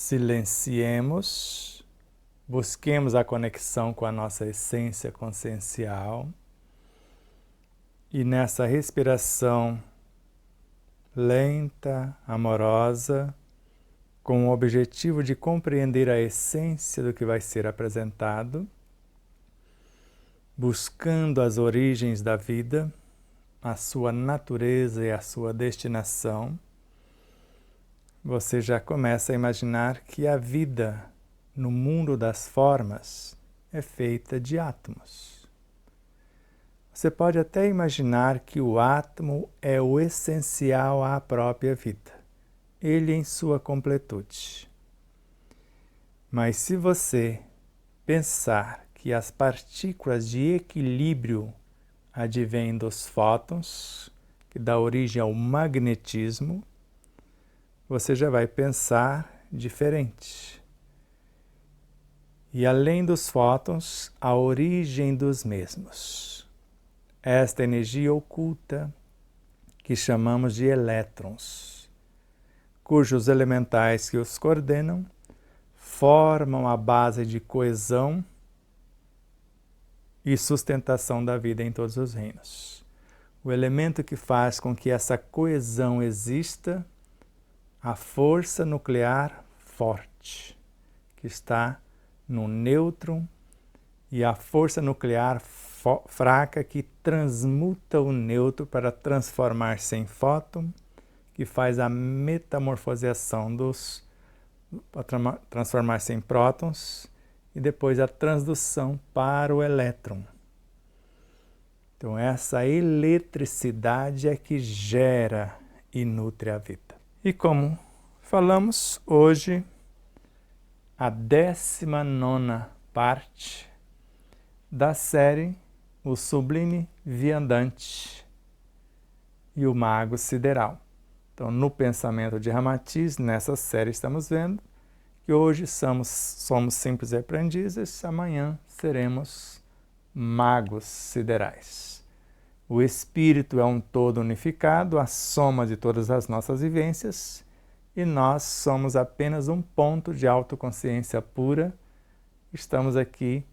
Silenciemos, busquemos a conexão com a nossa essência consciencial e nessa respiração lenta, amorosa, com o objetivo de compreender a essência do que vai ser apresentado, buscando as origens da vida, a sua natureza e a sua destinação, você já começa a imaginar que a vida no mundo das formas é feita de átomos. Você pode até imaginar que o átomo é o essencial à própria vida, ele em sua completude. Mas se você pensar que as partículas de equilíbrio advêm dos fótons, que dá origem ao magnetismo, você já vai pensar diferente. E além dos fótons, a origem dos mesmos. Esta energia oculta, que chamamos de elétrons, cujos elementais que os coordenam formam a base de coesão e sustentação da vida em todos os reinos. O elemento que faz com que essa coesão exista, a força nuclear forte, que está no nêutron, e a força nuclear fraca, que transmuta o nêutron para transformar-se em fóton, que faz a metamorfoseação para transformar-se em prótons, e depois a transdução para o elétron. Então essa eletricidade é que gera e nutre a vida. E como falamos hoje, a 19ª parte da série O Sublime Viandante e o Mago Sideral. Então, no pensamento de Ramatiz, nessa série estamos vendo que hoje somos simples aprendizes, amanhã seremos magos siderais. O espírito é um todo unificado, a soma de todas as nossas vivências, e nós somos apenas um ponto de autoconsciência pura. Estamos aqui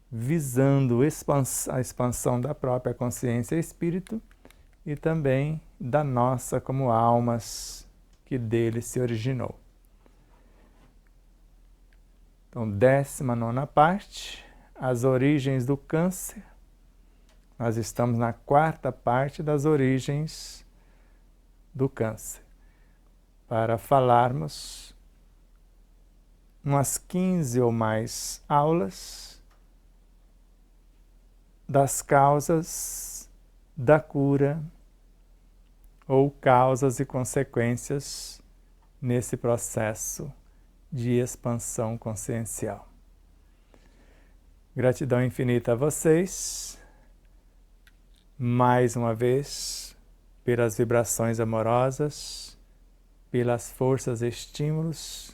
visando a expansão da própria consciência espírito e também da nossa como almas que dele se originou. Então, 19ª parte, as origens do câncer. Nós estamos na 4ª parte das origens do câncer, para falarmos umas 15 ou mais aulas das causas da cura ou causas e consequências nesse processo de expansão consciencial. Gratidão infinita a vocês, mais uma vez, pelas vibrações amorosas, pelas forças e estímulos,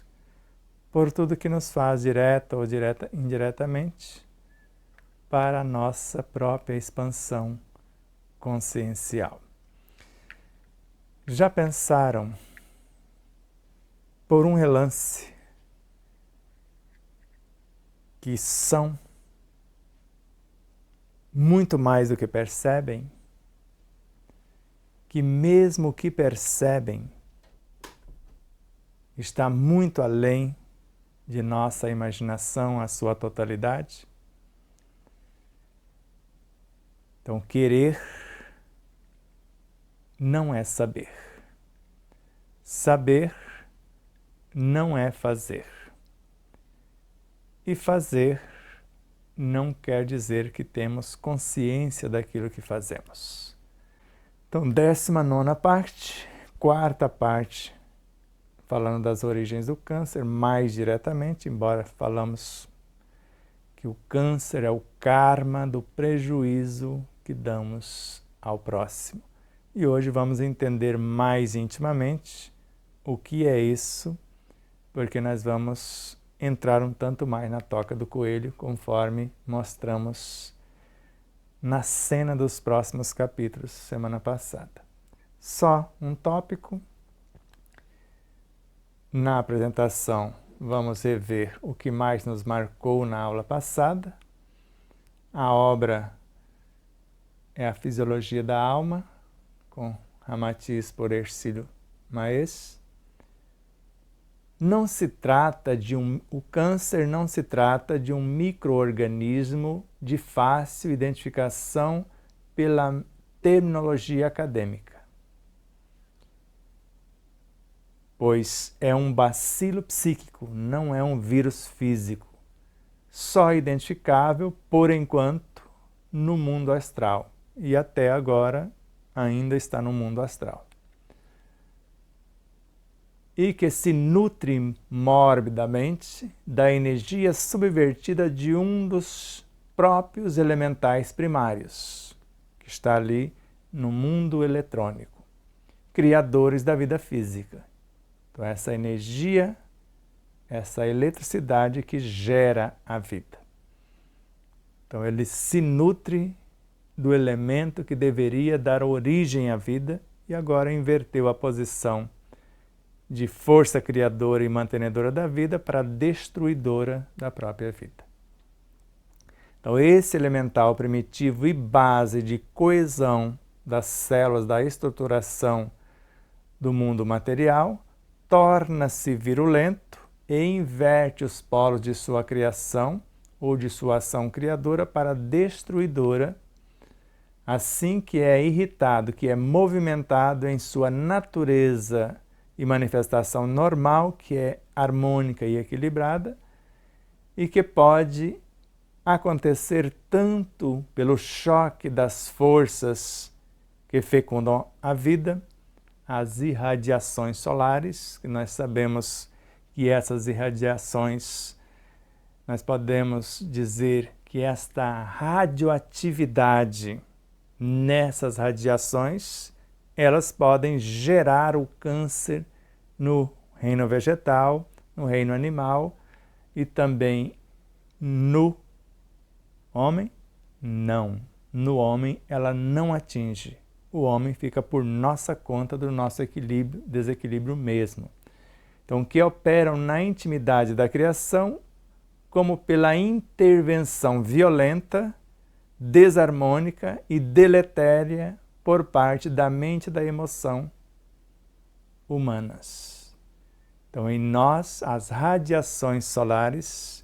por tudo que nos faz direta ou indiretamente para a nossa própria expansão consciencial. Já pensaram, por um relance, que são muito mais do que percebem? Que mesmo o que percebem está muito além de nossa imaginação, a sua totalidade? Então, querer não é saber. Saber não é fazer. E fazer não quer dizer que temos consciência daquilo que fazemos. Então, 19ª parte, 4ª parte, falando das origens do câncer, mais diretamente, embora falamos que o câncer é o karma do prejuízo que damos ao próximo. E hoje vamos entender mais intimamente o que é isso, porque nós vamos entrar um tanto mais na toca do coelho, conforme mostramos na cena dos próximos capítulos, semana passada. Só um tópico. Na apresentação vamos rever o que mais nos marcou na aula passada. A obra é A Fisiologia da Alma, com Ramatiz por Hercílio Maes. Não se trata de o câncer não se trata de um micro-organismo de fácil identificação pela terminologia acadêmica, pois é um bacilo psíquico, não é um vírus físico, só identificável, por enquanto, no mundo astral, e até agora ainda está no mundo astral. E que se nutre morbidamente da energia subvertida de um dos próprios elementais primários, que está ali no mundo eletrônico, criadores da vida física. Então, essa energia, essa eletricidade que gera a vida. Então, ele se nutre do elemento que deveria dar origem à vida e agora inverteu a posição de força criadora e mantenedora da vida para destruidora da própria vida. Então, esse elemental primitivo e base de coesão das células, da estruturação do mundo material, torna-se virulento e inverte os polos de sua criação ou de sua ação criadora para destruidora, assim que é irritado, que é movimentado em sua natureza e manifestação normal, que é harmônica e equilibrada, e que pode acontecer tanto pelo choque das forças que fecundam a vida, as irradiações solares, que nós sabemos que essas irradiações, nós podemos dizer que esta radioatividade nessas radiações, elas podem gerar o câncer no reino vegetal, no reino animal e também no homem? Não. No homem ela não atinge. O homem fica por nossa conta do nosso equilíbrio, desequilíbrio mesmo. Então, que operam na intimidade da criação, como pela intervenção violenta, desarmônica e deletéria por parte da mente e da emoção humanas. Então, em nós, as radiações solares,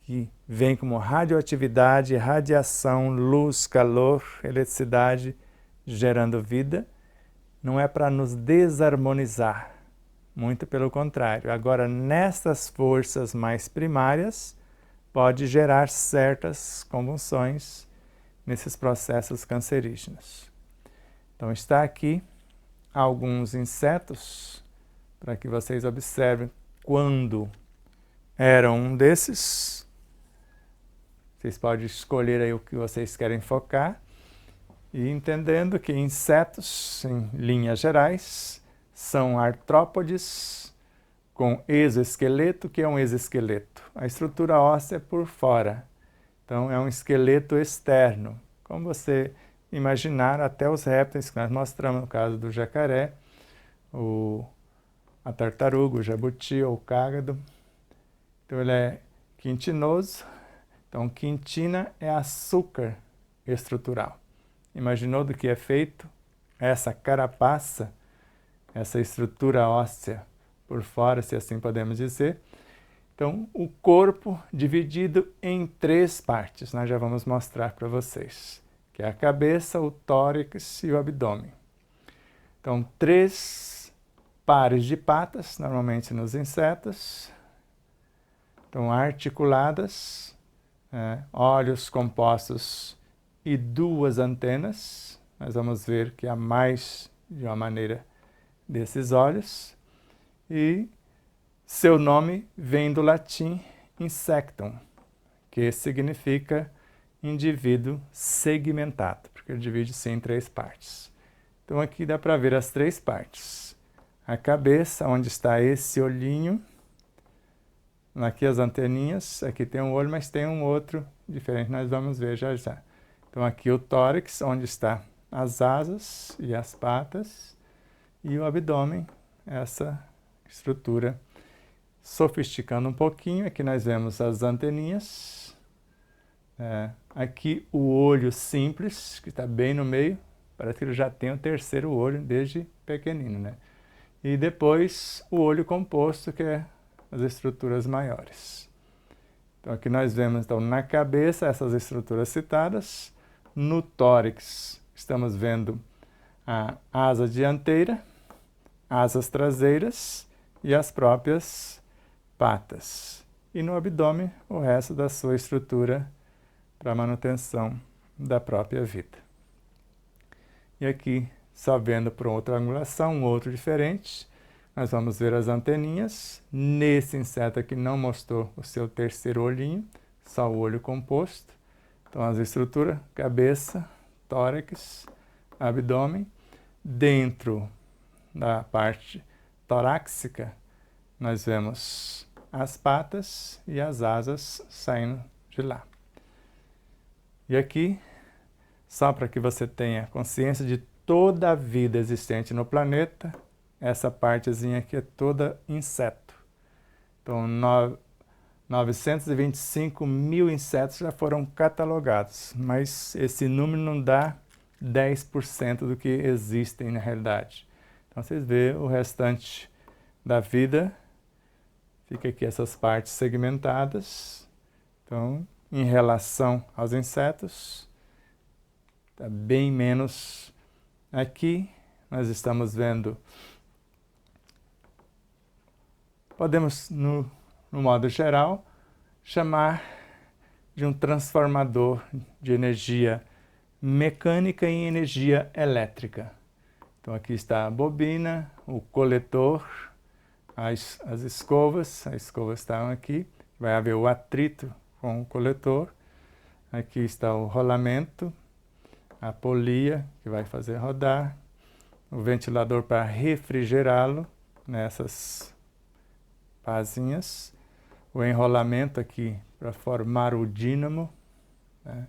que vêm como radioatividade, radiação, luz, calor, eletricidade, gerando vida, não é para nos desarmonizar, muito pelo contrário. Agora, nessas forças mais primárias, pode gerar certas convulsões nesses processos cancerígenos. Então, está aqui alguns insetos para que vocês observem quando era um desses. Vocês podem escolher aí o que vocês querem focar e entendendo que insetos, em linhas gerais, são artrópodes com exoesqueleto. Que é um exoesqueleto? A estrutura óssea por fora. Então, é um esqueleto externo. Como você imaginar, até os répteis que nós mostramos, no caso do jacaré, a tartaruga, o jabuti ou o cágado. Então, ele é quintinoso. Então, quintina é açúcar estrutural. Imaginou do que é feito essa carapaça, essa estrutura óssea por fora, se assim podemos dizer. Então, o corpo dividido em 3 partes, nós já vamos mostrar para vocês, que é a cabeça, o tórax e o abdômen. Então, 3 pares de patas, normalmente nos insetos, então articuladas, olhos compostos e 2 antenas. Nós vamos ver que há mais de uma maneira desses olhos. E seu nome vem do latim insectum, que significa indivíduo segmentado, porque ele divide-se em 3 partes. Então aqui dá para ver as 3 partes. A cabeça, onde está esse olhinho, aqui as anteninhas, aqui tem um olho, mas tem um outro diferente, nós vamos ver já já. Então aqui o tórax, onde está as asas e as patas, e o abdômen, essa estrutura Sofisticando um pouquinho, aqui nós vemos as anteninhas. Aqui o olho simples, que está bem no meio. Parece que ele já tem o terceiro olho desde pequenino, né? E depois o olho composto, que é as estruturas maiores. Então aqui nós vemos então, na cabeça essas estruturas citadas. No tórax estamos vendo a asa dianteira, asas traseiras e as próprias patas. E no abdômen o resto da sua estrutura para manutenção da própria vida. E aqui, só vendo por outra angulação, um outro diferente, nós vamos ver as anteninhas. Nesse inseto aqui não mostrou o seu terceiro olhinho, só o olho composto. Então as estruturas, cabeça, tórax, abdômen. Dentro da parte torácica, nós vemos as patas e as asas saindo de lá. E aqui, só para que você tenha consciência de toda a vida existente no planeta, essa partezinha aqui é toda inseto. Então, 925 mil insetos já foram catalogados, mas esse número não dá 10% do que existem na realidade. Então, vocês veem o restante da vida, fica aqui essas partes segmentadas. Então, em relação aos insetos, está bem menos. Aqui nós estamos vendo, podemos, no modo geral, chamar de um transformador de energia mecânica em energia elétrica. Então aqui está a bobina, o coletor, as escovas estão aqui, vai haver o atrito com o coletor. Aqui está o rolamento, a polia, que vai fazer rodar, o ventilador para refrigerá-lo nessas pazinhas, o enrolamento aqui para formar o dínamo, né?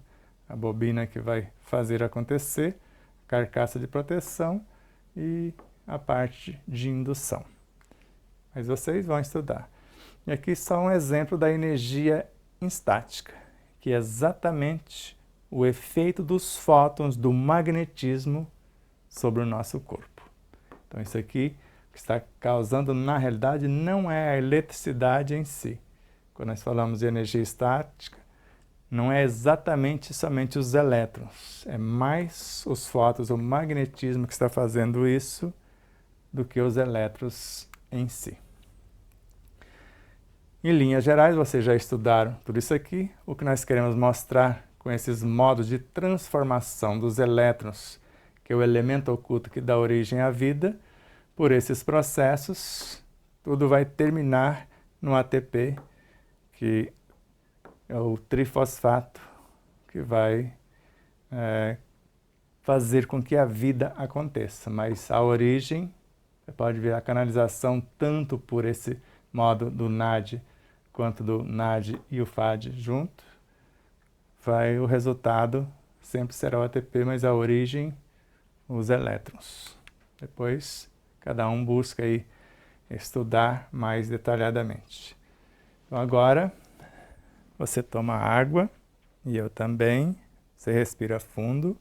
A bobina que vai fazer acontecer, carcaça de proteção e a parte de indução. Mas vocês vão estudar. E aqui só um exemplo da energia estática, que é exatamente o efeito dos fótons do magnetismo sobre o nosso corpo. Então isso aqui que está causando, na realidade, não é a eletricidade em si. Quando nós falamos de energia estática, não é exatamente somente os elétrons, é mais os fótons, o magnetismo que está fazendo isso do que os elétrons em si. Em linhas gerais, vocês já estudaram tudo isso aqui. O que nós queremos mostrar com esses modos de transformação dos elétrons, que é o elemento oculto que dá origem à vida, por esses processos, tudo vai terminar no ATP, que é o trifosfato, que vai fazer com que a vida aconteça. Mas a origem, você pode ver a canalização tanto por esse modo do NAD quanto do NAD e o FAD junto, o resultado sempre será o ATP, mas a origem, os elétrons. Depois, cada um busca aí estudar mais detalhadamente. Então agora, você toma água, e eu também. Você respira fundo.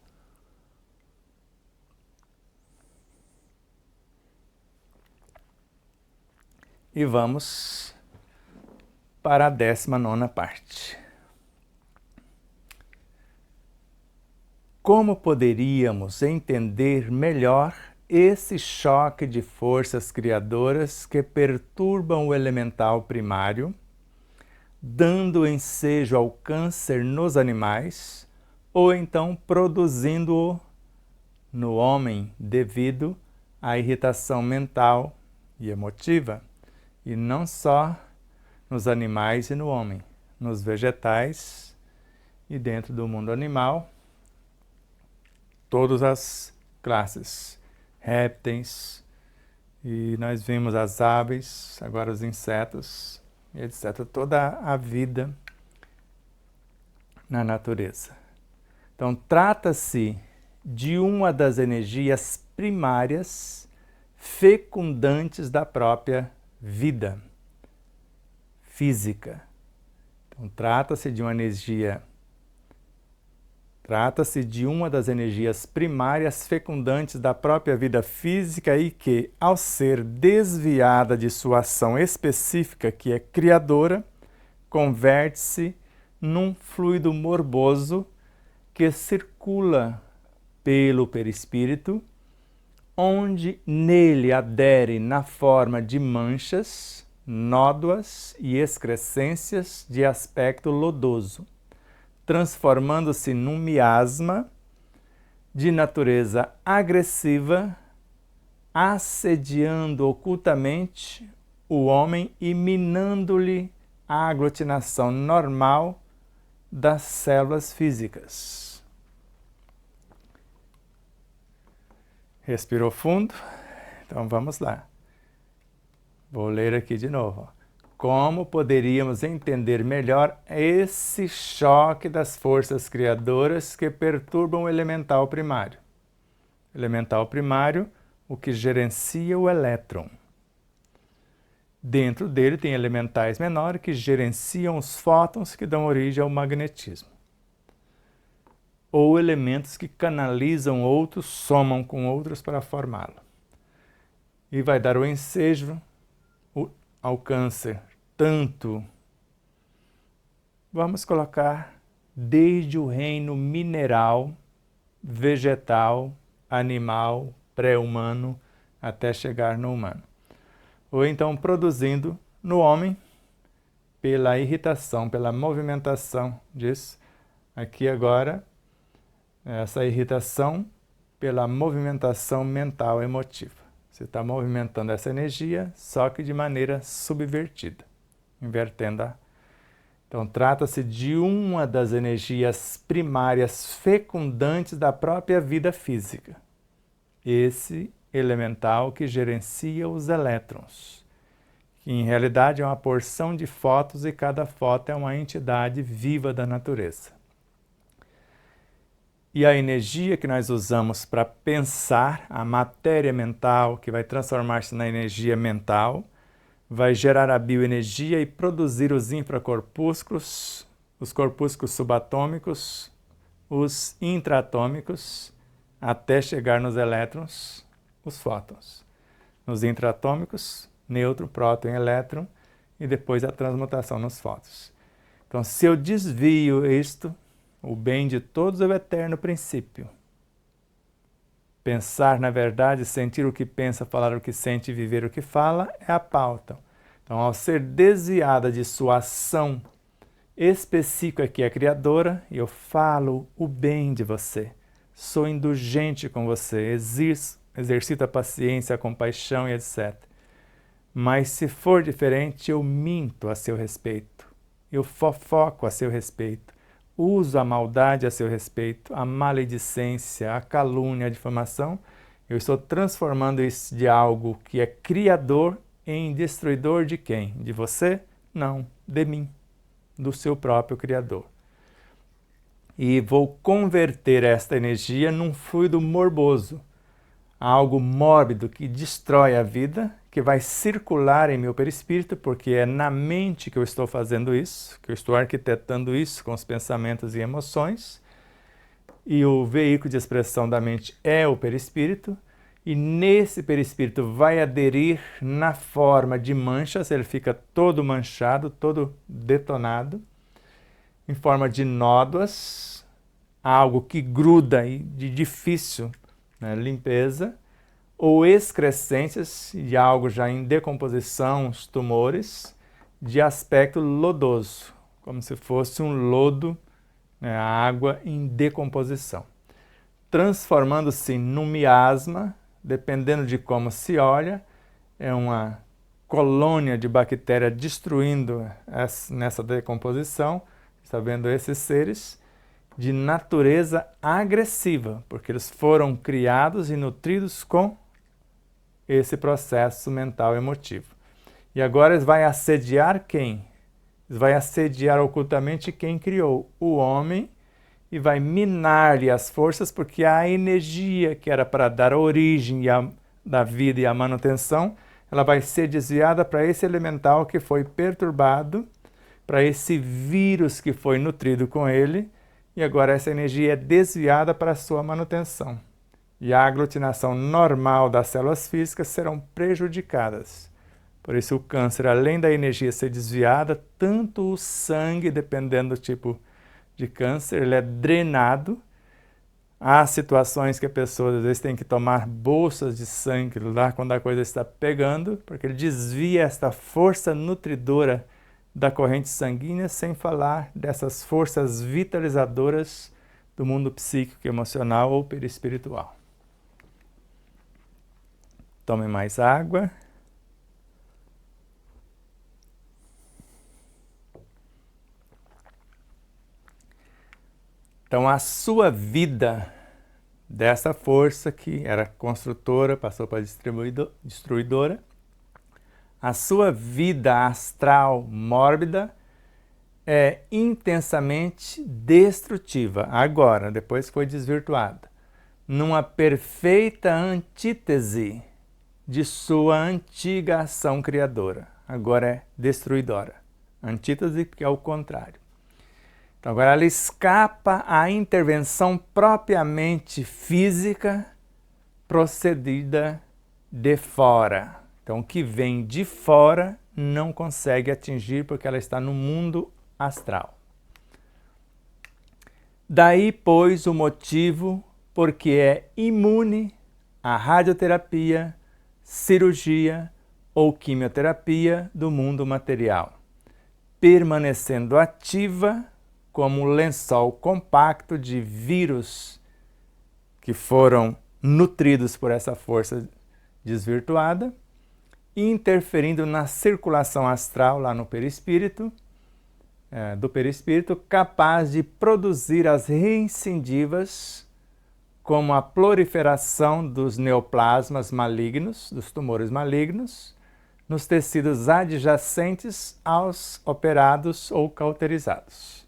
E vamos para a 19ª parte. Como poderíamos entender melhor esse choque de forças criadoras que perturbam o elemental primário, dando ensejo ao câncer nos animais, ou então produzindo-o no homem devido à irritação mental e emotiva, e não só nos animais e no homem, nos vegetais e dentro do mundo animal, todas as classes, répteis, e nós vimos as aves, agora os insetos, etc. Toda a vida na natureza. Então, trata-se de uma das energias primárias fecundantes da própria vida. física. Então, trata-se de uma das energias primárias fecundantes da própria vida física e que, ao ser desviada de sua ação específica, que é criadora, converte-se num fluido morboso que circula pelo perispírito, onde nele adere na forma de manchas, nódoas e excrescências de aspecto lodoso, transformando-se num miasma de natureza agressiva, assediando ocultamente o homem e minando-lhe a aglutinação normal das células físicas. Respirou fundo? Então vamos lá. Vou ler aqui de novo. Como poderíamos entender melhor esse choque das forças criadoras que perturbam o elemental primário? Elemental primário, o que gerencia o elétron. Dentro dele tem elementais menores que gerenciam os fótons que dão origem ao magnetismo. Ou elementos que canalizam outros, somam com outros para formá-lo. E vai dar o ensejo ao câncer, tanto, vamos colocar, desde o reino mineral, vegetal, animal, pré-humano, até chegar no humano. Ou então produzindo no homem, pela irritação, pela movimentação disso. Aqui agora, essa irritação pela movimentação mental emotiva. Você está movimentando essa energia, só que de maneira subvertida, invertendo-a. Então, trata-se de uma das energias primárias fecundantes da própria vida física. Esse elemental que gerencia os elétrons, que em realidade é uma porção de fótons e cada fóton é uma entidade viva da natureza. E a energia que nós usamos para pensar, a matéria mental, que vai transformar-se na energia mental, vai gerar a bioenergia e produzir os infracorpúsculos, os corpúsculos subatômicos, os intraatômicos, até chegar nos elétrons, os fótons. Nos intraatômicos, nêutron, próton e elétron, e depois a transmutação nos fótons. Então, se eu desvio isto, o bem de todos é o eterno princípio. Pensar na verdade, sentir o que pensa, falar o que sente e viver o que fala é a pauta. Então, ao ser desviada de sua ação específica que é criadora, eu falo o bem de você. Sou indulgente com você, exercito a paciência, a compaixão e etc. Mas se for diferente, eu minto a seu respeito. Eu fofoco a seu respeito. Uso a maldade a seu respeito, a maledicência, a calúnia, a difamação. Eu estou transformando isso de algo que é criador em destruidor de quem? De você? Não, de mim, do seu próprio criador. E vou converter esta energia num fluido morboso, algo mórbido que destrói a vida, que vai circular em meu perispírito, porque é na mente que eu estou fazendo isso, que eu estou arquitetando isso com os pensamentos e emoções, e o veículo de expressão da mente é o perispírito, e nesse perispírito vai aderir na forma de manchas, ele fica todo manchado, todo detonado, em forma de nódoas, algo que gruda e de difícil limpeza, ou excrescências de algo já em decomposição, os tumores, de aspecto lodoso, como se fosse um lodo, a água em decomposição, transformando-se num miasma, dependendo de como se olha, é uma colônia de bactéria destruindo nessa decomposição, está vendo esses seres, de natureza agressiva, porque eles foram criados e nutridos com esse processo mental emotivo. E agora eles vai assediar quem? Eles vai assediar ocultamente quem criou? O homem, e vai minar-lhe as forças, porque a energia que era para dar origem da vida e a manutenção, ela vai ser desviada para esse elemental que foi perturbado, para esse vírus que foi nutrido com ele, e agora essa energia é desviada para a sua manutenção. E a aglutinação normal das células físicas serão prejudicadas. Por isso o câncer, além da energia ser desviada, tanto o sangue, dependendo do tipo de câncer, ele é drenado. Há situações que a pessoa às vezes tem que tomar bolsas de sangue lá quando a coisa está pegando, porque ele desvia esta força nutridora da corrente sanguínea, sem falar dessas forças vitalizadoras do mundo psíquico, emocional ou perispiritual. Tome mais água. Então, a sua vida, dessa força que era construtora, passou para destruidora, a sua vida astral mórbida é intensamente destrutiva. Agora, depois foi desvirtuada, numa perfeita antítese de sua antiga ação criadora. Agora é destruidora. Antítese porque é o contrário. Então agora ela escapa à intervenção propriamente física procedida de fora. Então o que vem de fora não consegue atingir porque ela está no mundo astral. Daí, pois, o motivo porque é imune à radioterapia, cirurgia ou quimioterapia do mundo material, permanecendo ativa como um lençol compacto de vírus que foram nutridos por essa força desvirtuada, interferindo na circulação astral lá no perispírito, do perispírito, capaz de produzir as reincidivas, como a proliferação dos neoplasmas malignos, dos tumores malignos, nos tecidos adjacentes aos operados ou cauterizados.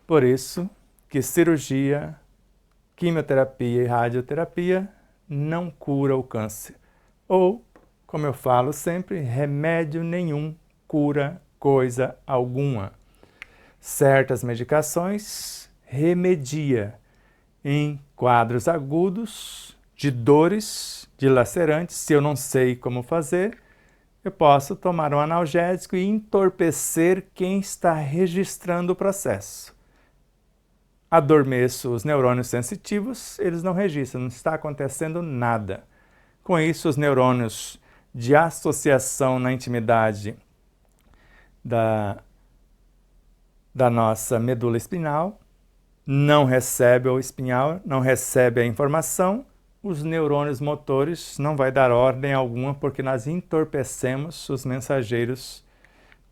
Por isso que cirurgia, quimioterapia e radioterapia não cura o câncer. Ou, como eu falo sempre, remédio nenhum cura coisa alguma. Certas medicações remedia em quadros agudos de dores dilacerantes. Se eu não sei como fazer, eu posso tomar um analgésico e entorpecer quem está registrando o processo. Adormeço os neurônios sensitivos, eles não registram, não está acontecendo nada. Com isso, os neurônios de associação na intimidade da nossa medula espinhal não recebe, ou espinhal não recebe a informação, os neurônios motores não vai dar ordem alguma porque nós entorpecemos os mensageiros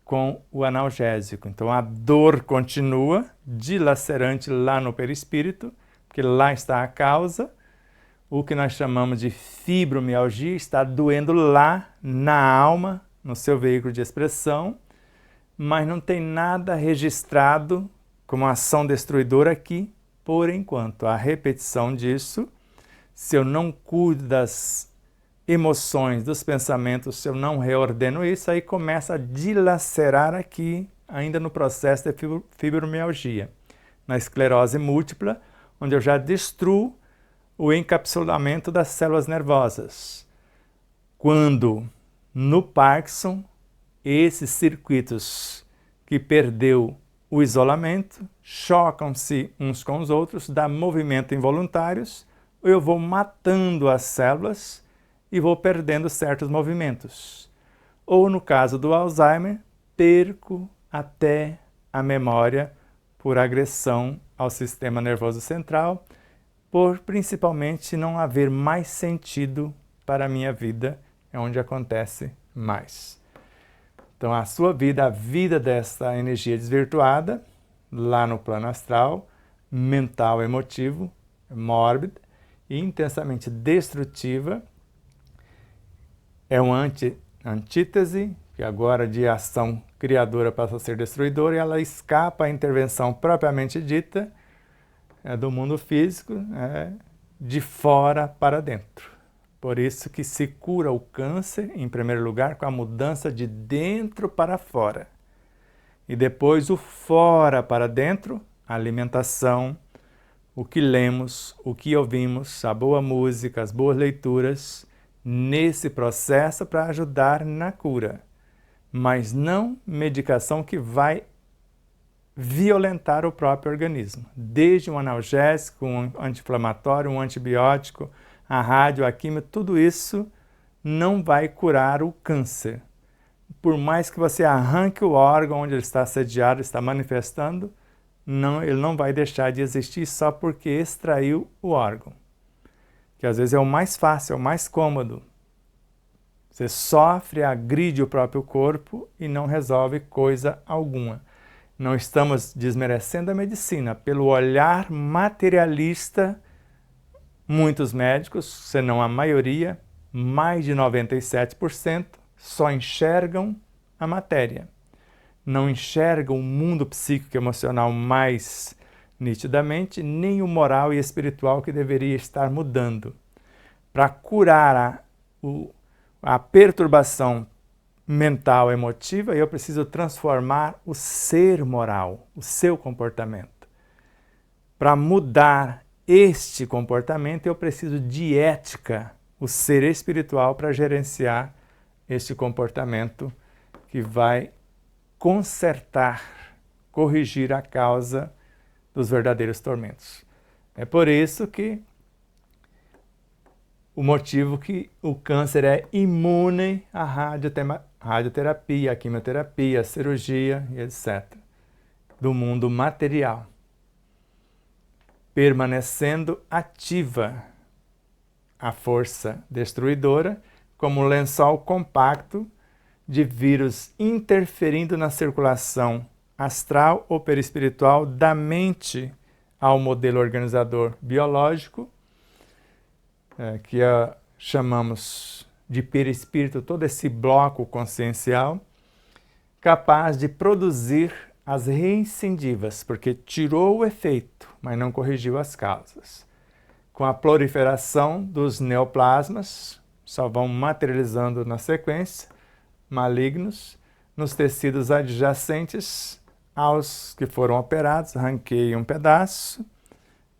com o analgésico. Então a dor continua dilacerante lá no perispírito, porque lá está a causa. O que nós chamamos de fibromialgia está doendo lá na alma, no seu veículo de expressão, mas não tem nada registrado como ação destruidora aqui, por enquanto. A repetição disso, se eu não cuido das emoções, dos pensamentos, se eu não reordeno isso, aí começa a dilacerar aqui, ainda no processo de fibromialgia, na esclerose múltipla, onde eu já destruo o encapsulamento das células nervosas. Quando no Parkinson, esses circuitos que perdeu o isolamento chocam-se uns com os outros, dá movimento involuntários, eu vou matando as células e vou perdendo certos movimentos. Ou no caso do Alzheimer, perco até a memória por agressão ao sistema nervoso central, por principalmente não haver mais sentido para a minha vida, é onde acontece mais. Então a sua vida, a vida dessa energia desvirtuada, lá no plano astral, mental, emotivo, mórbida e intensamente destrutiva, é uma antítese, que agora de ação criadora passa a ser destruidora, e ela escapa à intervenção propriamente dita do mundo físico, de fora para dentro. Por isso que se cura o câncer, em primeiro lugar, com a mudança de dentro para fora. E depois o fora para dentro, a alimentação, o que lemos, o que ouvimos, a boa música, as boas leituras, nesse processo para ajudar na cura. Mas não medicação que vai violentar o próprio organismo. Desde um analgésico, um anti-inflamatório, um antibiótico, a rádio, a química, tudo isso não vai curar o câncer. Por mais que você arranque o órgão onde ele está sediado, está manifestando, ele não vai deixar de existir só porque extraiu o órgão. Que às vezes é o mais fácil, é o mais cômodo. Você sofre, agride o próprio corpo e não resolve coisa alguma. Não estamos desmerecendo a medicina. Pelo olhar materialista, muitos médicos, se não a maioria, mais de 97%, só enxergam a matéria. Não enxergam o mundo psíquico e emocional mais nitidamente, nem o moral e espiritual que deveria estar mudando. Para curar a perturbação mental, emotiva, eu preciso transformar o ser moral, o seu comportamento. Para mudar este comportamento, eu preciso de ética, o ser espiritual, para gerenciar este comportamento que vai consertar, corrigir a causa dos verdadeiros tormentos. É por isso que o motivo que o câncer é imune à radioterapia, à quimioterapia, à cirurgia e etc. do mundo material, permanecendo ativa a força destruidora como um lençol compacto de vírus interferindo na circulação astral ou perispiritual da mente ao modelo organizador biológico, que chamamos de perispírito, todo esse bloco consciencial, capaz de produzir as reincendivas, porque tirou o efeito, mas não corrigiu as causas. Com a proliferação dos neoplasmas, só vão materializando na sequência, malignos, nos tecidos adjacentes aos que foram operados, arranquei um pedaço,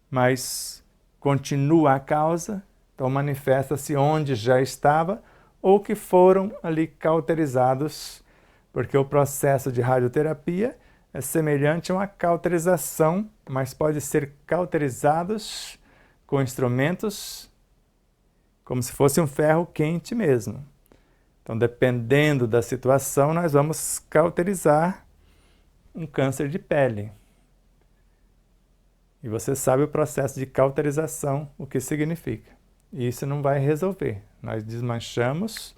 mas continua a causa, então manifesta-se onde já estava ou que foram ali cauterizados, porque o processo de radioterapia é semelhante a uma cauterização, mas pode ser cauterizados com instrumentos como se fosse um ferro quente mesmo. Então, dependendo da situação, nós vamos cauterizar um câncer de pele. E você sabe o processo de cauterização, o que significa. E isso não vai resolver. Nós desmanchamos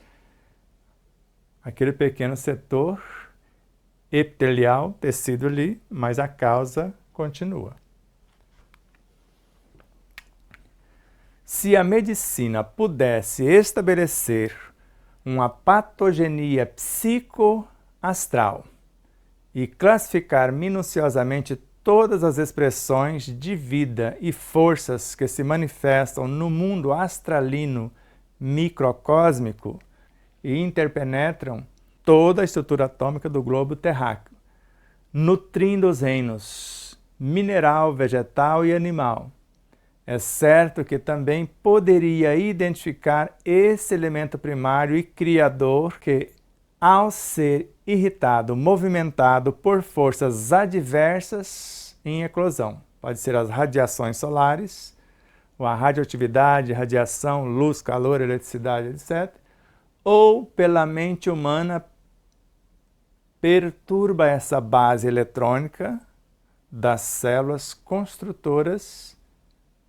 aquele pequeno setor epitelial, tecido ali, mas a causa continua. Se a medicina pudesse estabelecer uma patogenia psicoastral e classificar minuciosamente todas as expressões de vida e forças que se manifestam no mundo astralino microcósmico e interpenetram toda a estrutura atômica do globo terráqueo, nutrindo os reinos mineral, vegetal e animal. É certo que também poderia identificar esse elemento primário e criador que, ao ser irritado, movimentado por forças adversas em eclosão, pode ser as radiações solares, ou a radioatividade, radiação, luz, calor, eletricidade, etc., ou pela mente humana, perturba essa base eletrônica das células construtoras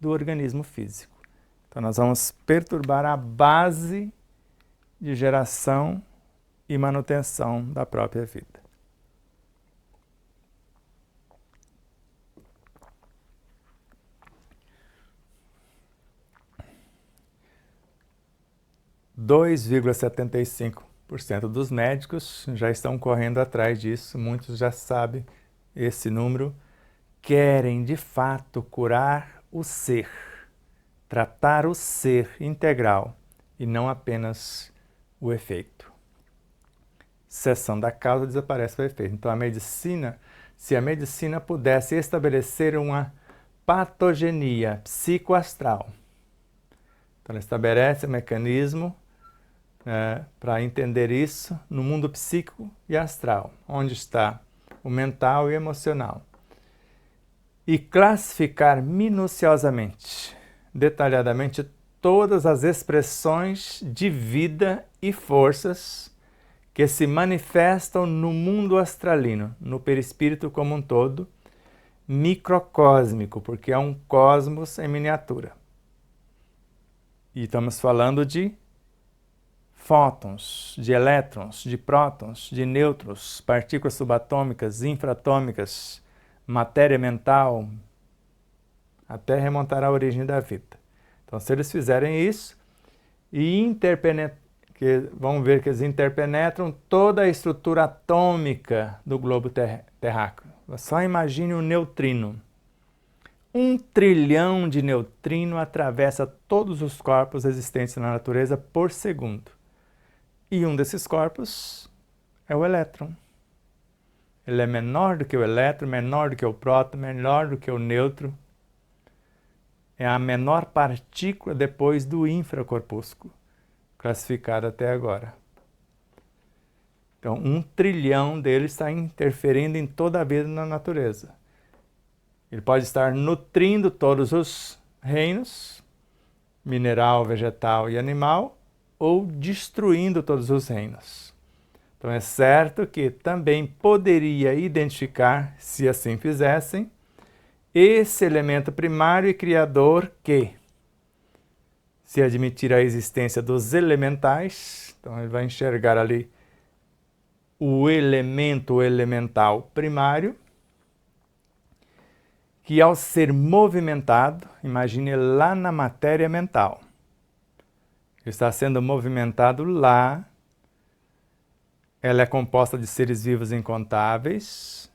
do organismo físico. Então, nós vamos perturbar a base de geração e manutenção da própria vida. ,75% dos médicos já estão correndo atrás disso, muitos já sabem esse número, querem de fato curar o ser, tratar o ser integral, e não apenas o efeito. Cessando a causa, desaparece o efeito. Então, se a medicina pudesse estabelecer uma patogenia psicoastral, então ela estabelece um mecanismo para entender isso no mundo psíquico e astral, onde está o mental e emocional, e classificar minuciosamente, detalhadamente, todas as expressões de vida e forças que se manifestam no mundo astralino, no perispírito como um todo, microcósmico, porque é um cosmos em miniatura. E estamos falando de fótons, de elétrons, de prótons, de nêutrons, partículas subatômicas, infratômicas, matéria mental, até remontar à origem da vida. Então, se eles fizerem isso e vão ver que eles interpenetram toda a estrutura atômica do globo terráqueo. Só imagine um neutrino. 1 trilhão de neutrinos atravessa todos os corpos existentes na natureza por segundo. E um desses corpos é o elétron. Ele é menor do que o elétron, menor do que o próton, menor do que o nêutron. É a menor partícula depois do infracorpúsculo, classificada até agora. Então, 1 trilhão deles está interferindo em toda a vida na natureza. Ele pode estar nutrindo todos os reinos, mineral, vegetal e animal, ou destruindo todos os reinos. Então é certo que também poderia identificar, se assim fizessem, esse elemento primário e criador que, se admitir a existência dos elementais, então ele vai enxergar ali o elemento elemental primário, que ao ser movimentado, imagine lá na matéria mental, está sendo movimentado lá, ela é composta de seres vivos incontáveis,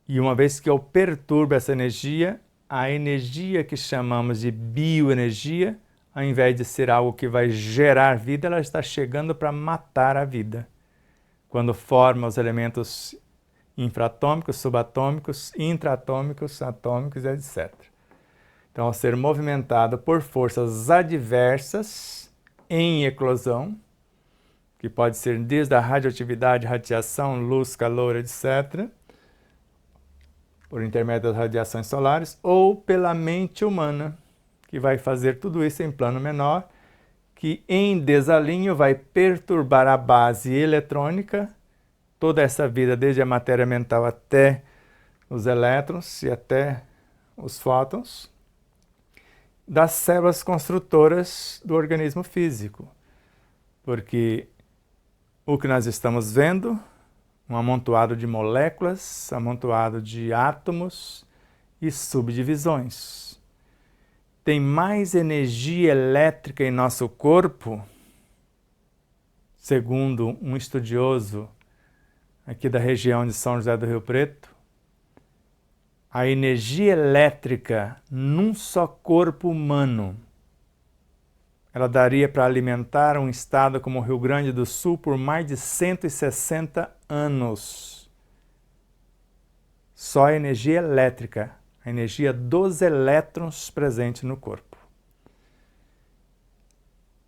e uma vez que eu perturbo essa energia, a energia que chamamos de bioenergia, ao invés de ser algo que vai gerar vida, ela está chegando para matar a vida, quando forma os elementos infratômicos, subatômicos, intratômicos, atômicos, etc. Então, ao ser movimentado por forças adversas em eclosão, que pode ser desde a radioatividade, radiação, luz, calor, etc., por intermédio das radiações solares, ou pela mente humana, que vai fazer tudo isso em plano menor, que em desalinho vai perturbar a base eletrônica, toda essa vida, desde a matéria mental até os elétrons e até os fótons, das células construtoras do organismo físico. Porque o que nós estamos vendo, um amontoado de moléculas, amontoado de átomos e subdivisões. Tem mais energia elétrica em nosso corpo, segundo um estudioso aqui da região de São José do Rio Preto, a energia elétrica num só corpo humano, ela daria para alimentar um estado como o Rio Grande do Sul por mais de 160 anos. Só a energia elétrica, a energia dos elétrons presente no corpo.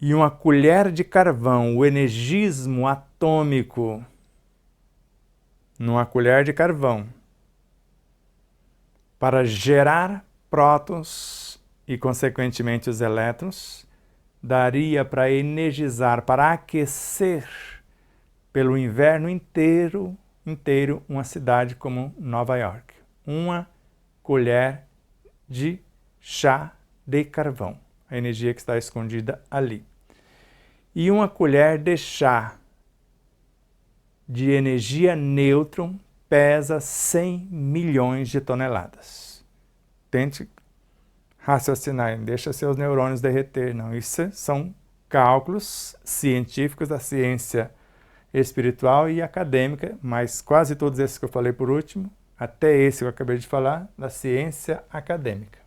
E uma colher de carvão, o energismo atômico, numa colher de carvão, para gerar prótons e, consequentemente, os elétrons, daria para energizar, para aquecer pelo inverno inteiro uma cidade como Nova York. Uma colher de chá de carvão, a energia que está escondida ali. E uma colher de chá de energia nêutron pesa 100 milhões de toneladas. Tente raciocinar, deixa seus neurônios derreter. Não, isso são cálculos científicos da ciência espiritual e acadêmica, mas quase todos esses que eu falei por último, até esse que eu acabei de falar, da ciência acadêmica.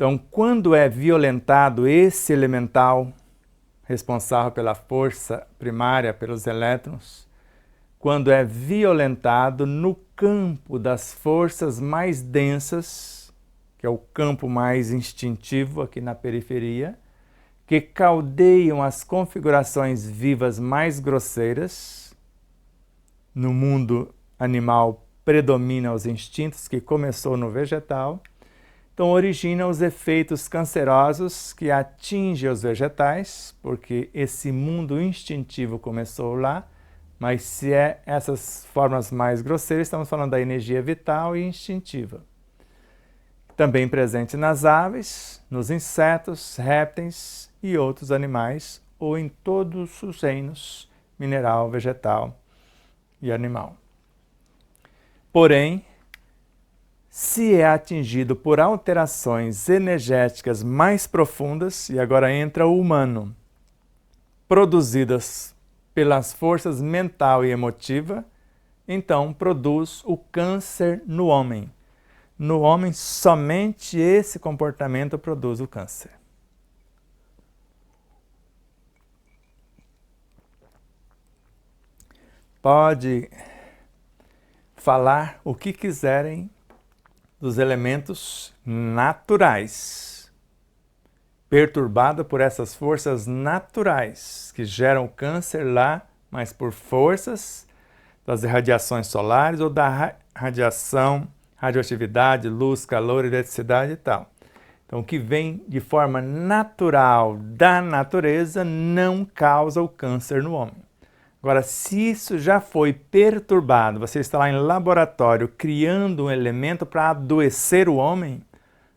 Então, quando é violentado esse elemental responsável pela força primária, pelos elétrons, quando é violentado no campo das forças mais densas, que é o campo mais instintivo aqui na periferia, que caldeiam as configurações vivas mais grosseiras. No mundo animal predomina os instintos, que começou no vegetal. Então origina os efeitos cancerosos que atingem os vegetais, porque esse mundo instintivo começou lá, mas se é essas formas mais grosseiras, estamos falando da energia vital e instintiva. Também presente nas aves, nos insetos, répteis e outros animais, ou em todos os reinos, mineral, vegetal e animal. Porém, se é atingido por alterações energéticas mais profundas, e agora entra o humano, produzidas pelas forças mental e emotiva, então produz o câncer no homem. No homem, somente esse comportamento produz o câncer. Pode falar o que quiserem dos elementos naturais, perturbado por essas forças naturais que geram câncer lá, mas por forças das irradiações solares ou da radiação, radioatividade, luz, calor, eletricidade e tal. Então, o que vem de forma natural da natureza não causa o câncer no homem. Agora, se isso já foi perturbado, você está lá em laboratório criando um elemento para adoecer o homem,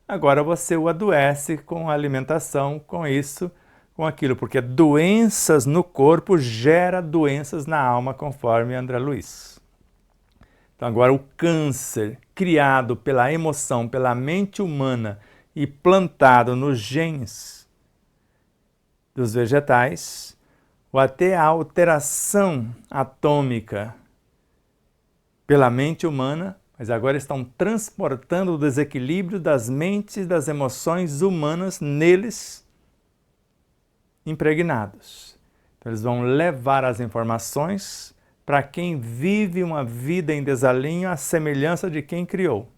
agora você o adoece com a alimentação, com isso, com aquilo, porque doenças no corpo gera doenças na alma, conforme André Luiz. Então agora o câncer criado pela emoção, pela mente humana e plantado nos genes dos vegetais, ou até a alteração atômica pela mente humana, mas agora estão transportando o desequilíbrio das mentes e das emoções humanas neles impregnados. Então eles vão levar as informações para quem vive uma vida em desalinho à semelhança de quem criou.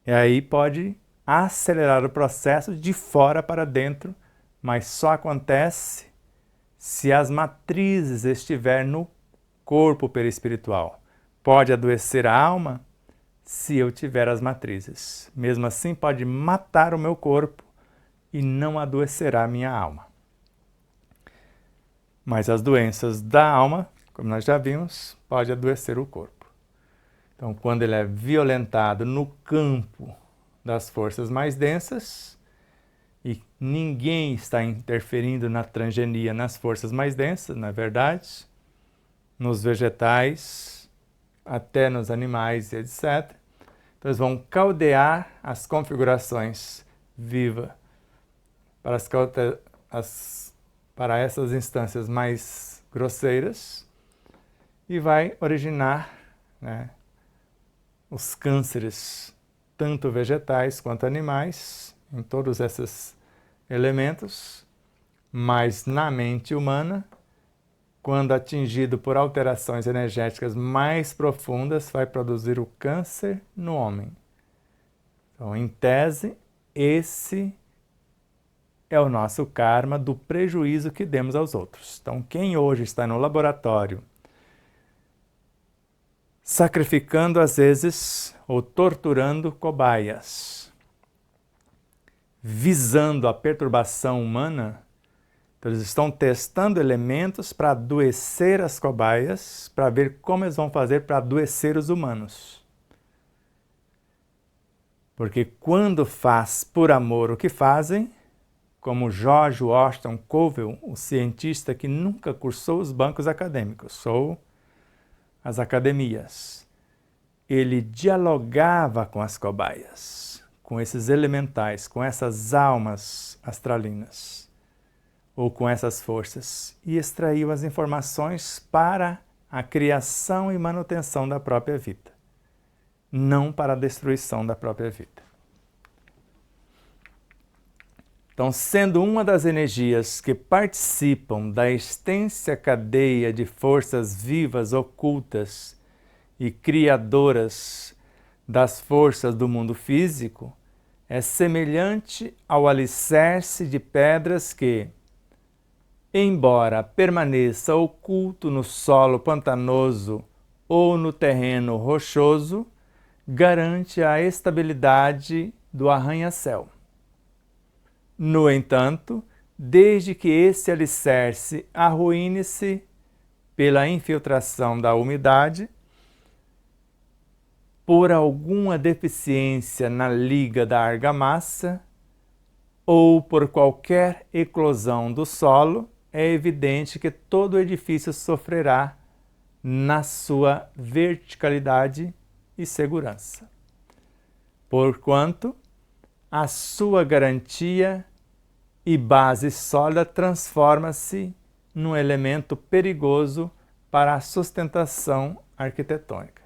E aí pode acelerar o processo de fora para dentro, mas só acontece se as matrizes estiverem no corpo perispiritual. Pode adoecer a alma se eu tiver as matrizes. Mesmo assim, pode matar o meu corpo e não adoecerá a minha alma. Mas as doenças da alma, como nós já vimos, pode adoecer o corpo. Então, quando ele é violentado no campo das forças mais densas, e ninguém está interferindo na transgenia nas forças mais densas, na verdade, nos vegetais, até nos animais, etc. Então, eles vão caldear as configurações vivas para essas instâncias mais grosseiras e vai originar, né, os cânceres, tanto vegetais quanto animais, em todos esses elementos, mas na mente humana, quando atingido por alterações energéticas mais profundas, vai produzir o câncer no homem. Então, em tese, esse é o nosso karma do prejuízo que demos aos outros. Então, quem hoje está no laboratório sacrificando às vezes ou torturando cobaias, visando a perturbação humana, então eles estão testando elementos para adoecer as cobaias, para ver como eles vão fazer para adoecer os humanos. Porque quando faz por amor o que fazem, como George Washington Covell, o cientista que nunca cursou os bancos acadêmicos, ou as academias, ele dialogava com as cobaias, com esses elementais, com essas almas astralinas, ou com essas forças, e extraiu as informações para a criação e manutenção da própria vida, não para a destruição da própria vida. Então, sendo uma das energias que participam da extensa cadeia de forças vivas ocultas e criadoras das forças do mundo físico, é semelhante ao alicerce de pedras que, embora permaneça oculto no solo pantanoso ou no terreno rochoso, garante a estabilidade do arranha-céu. No entanto, desde que esse alicerce arruíne-se pela infiltração da umidade, por alguma deficiência na liga da argamassa ou por qualquer eclosão do solo, é evidente que todo o edifício sofrerá na sua verticalidade e segurança, porquanto a sua garantia e base sólida transforma-se num elemento perigoso para a sustentação arquitetônica.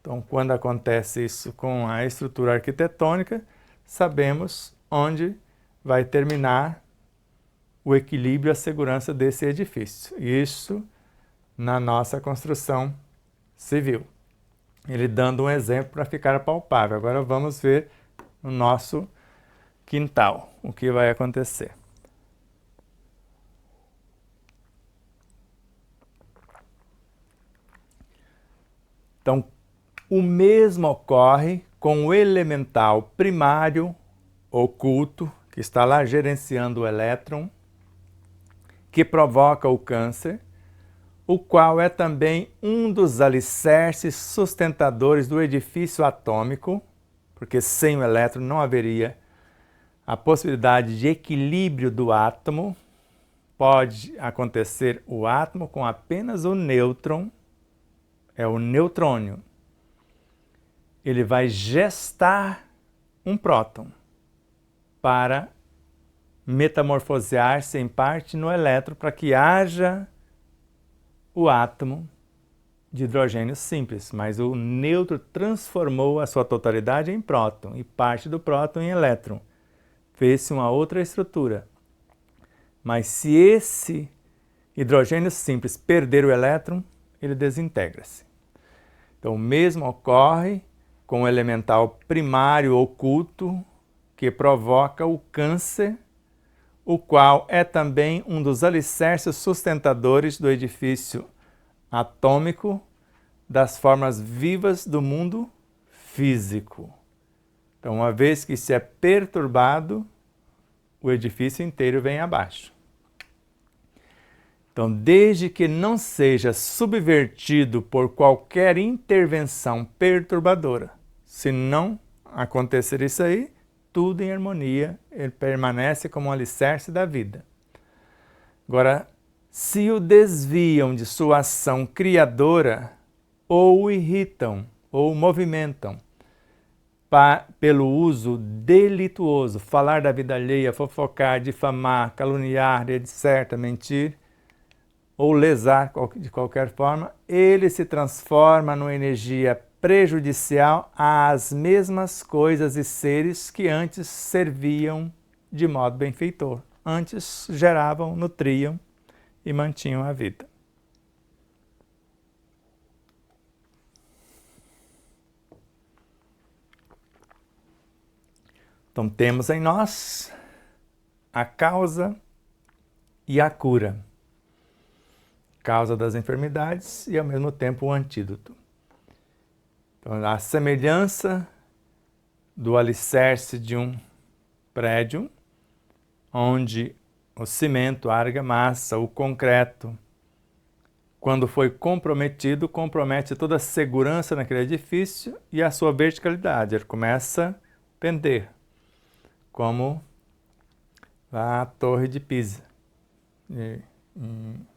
Então, quando acontece isso com a estrutura arquitetônica, sabemos onde vai terminar o equilíbrio e a segurança desse edifício. Isso na nossa construção civil. Ele dando um exemplo para ficar palpável. Agora vamos ver no nosso quintal o que vai acontecer. Então, o mesmo ocorre com o elemental primário oculto, que está lá gerenciando o elétron, que provoca o câncer, o qual é também um dos alicerces sustentadores do edifício atômico, porque sem o elétron não haveria a possibilidade de equilíbrio do átomo. Pode acontecer o átomo com apenas o nêutron, é o neutrônio. Ele vai gestar um próton para metamorfosear-se em parte no elétron para que haja o átomo de hidrogênio simples, mas o nêutron transformou a sua totalidade em próton e parte do próton em elétron. Fez-se uma outra estrutura. Mas se esse hidrogênio simples perder o elétron, ele desintegra-se. Então, o mesmo ocorre com o elemental primário oculto, que provoca o câncer, o qual é também um dos alicerces sustentadores do edifício atômico das formas vivas do mundo físico. Então, uma vez que isso é perturbado, o edifício inteiro vem abaixo. Então, desde que não seja subvertido por qualquer intervenção perturbadora, se não acontecer isso aí, tudo em harmonia, ele permanece como um alicerce da vida. Agora, se o desviam de sua ação criadora, ou o irritam, ou o movimentam, pelo uso delituoso, falar da vida alheia, fofocar, difamar, caluniar, etc., mentir, ou lesar de qualquer forma, ele se transforma numa energia prejudicial às mesmas coisas e seres que antes serviam de modo benfeitor. Antes geravam, nutriam e mantinham a vida. Então temos em nós a causa e a cura. Causa das enfermidades e ao mesmo tempo o antídoto. Então, a semelhança do alicerce de um prédio, onde o cimento, a argamassa, o concreto, quando foi comprometido, compromete toda a segurança naquele edifício e a sua verticalidade. Ele começa a pender, como a Torre de Pisa,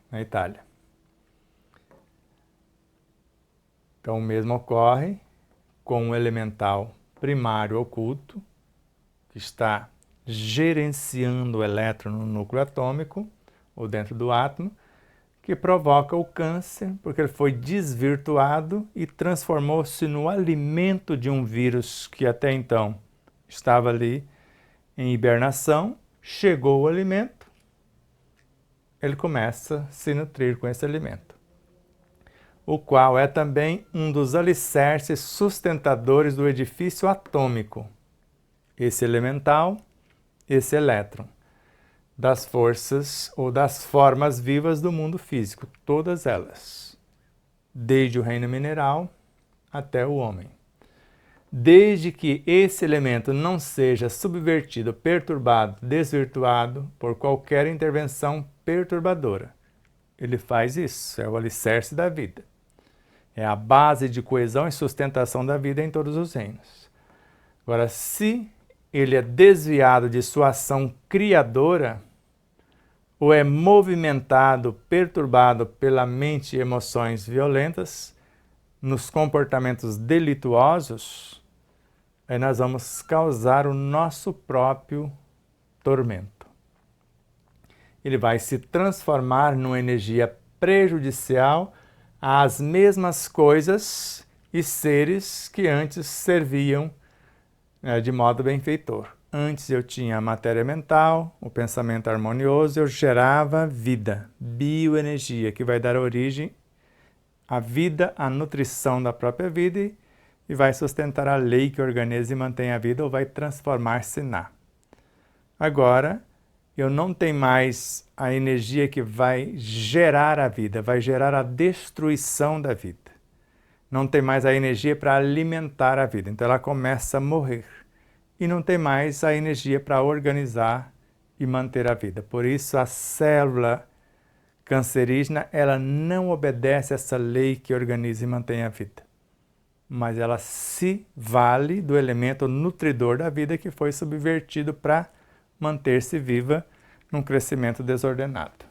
na Itália. Então, o mesmo ocorre com o elemental primário oculto, que está gerenciando o elétron no núcleo atômico, ou dentro do átomo, que provoca o câncer, porque ele foi desvirtuado e transformou-se no alimento de um vírus que até então estava ali em hibernação, chegou o alimento, ele começa a se nutrir com esse alimento, o qual é também um dos alicerces sustentadores do edifício atômico, esse elemental, esse elétron, das forças ou das formas vivas do mundo físico, todas elas, desde o reino mineral até o homem. Desde que esse elemento não seja subvertido, perturbado, desvirtuado por qualquer intervenção perturbadora. Ele faz isso, é o alicerce da vida. É a base de coesão e sustentação da vida em todos os reinos. Agora, se ele é desviado de sua ação criadora, ou é movimentado, perturbado pela mente e emoções violentas, nos comportamentos delituosos, aí nós vamos causar o nosso próprio tormento. Ele vai se transformar numa energia prejudicial às mesmas coisas e seres que antes serviam de modo benfeitor. Antes eu tinha a matéria mental, o pensamento harmonioso, eu gerava vida, bioenergia, que vai dar origem à vida, à nutrição da própria vida e vai sustentar a lei que organiza e mantém a vida ou vai transformar-se na. Agora, eu não tenho mais a energia que vai gerar a vida, vai gerar a destruição da vida. Não tem mais a energia para alimentar a vida, então ela começa a morrer. E não tem mais a energia para organizar e manter a vida. Por isso, a célula cancerígena, ela não obedece a essa lei que organiza e mantém a vida. Mas ela se vale do elemento nutridor da vida que foi subvertido para manter-se viva num crescimento desordenado.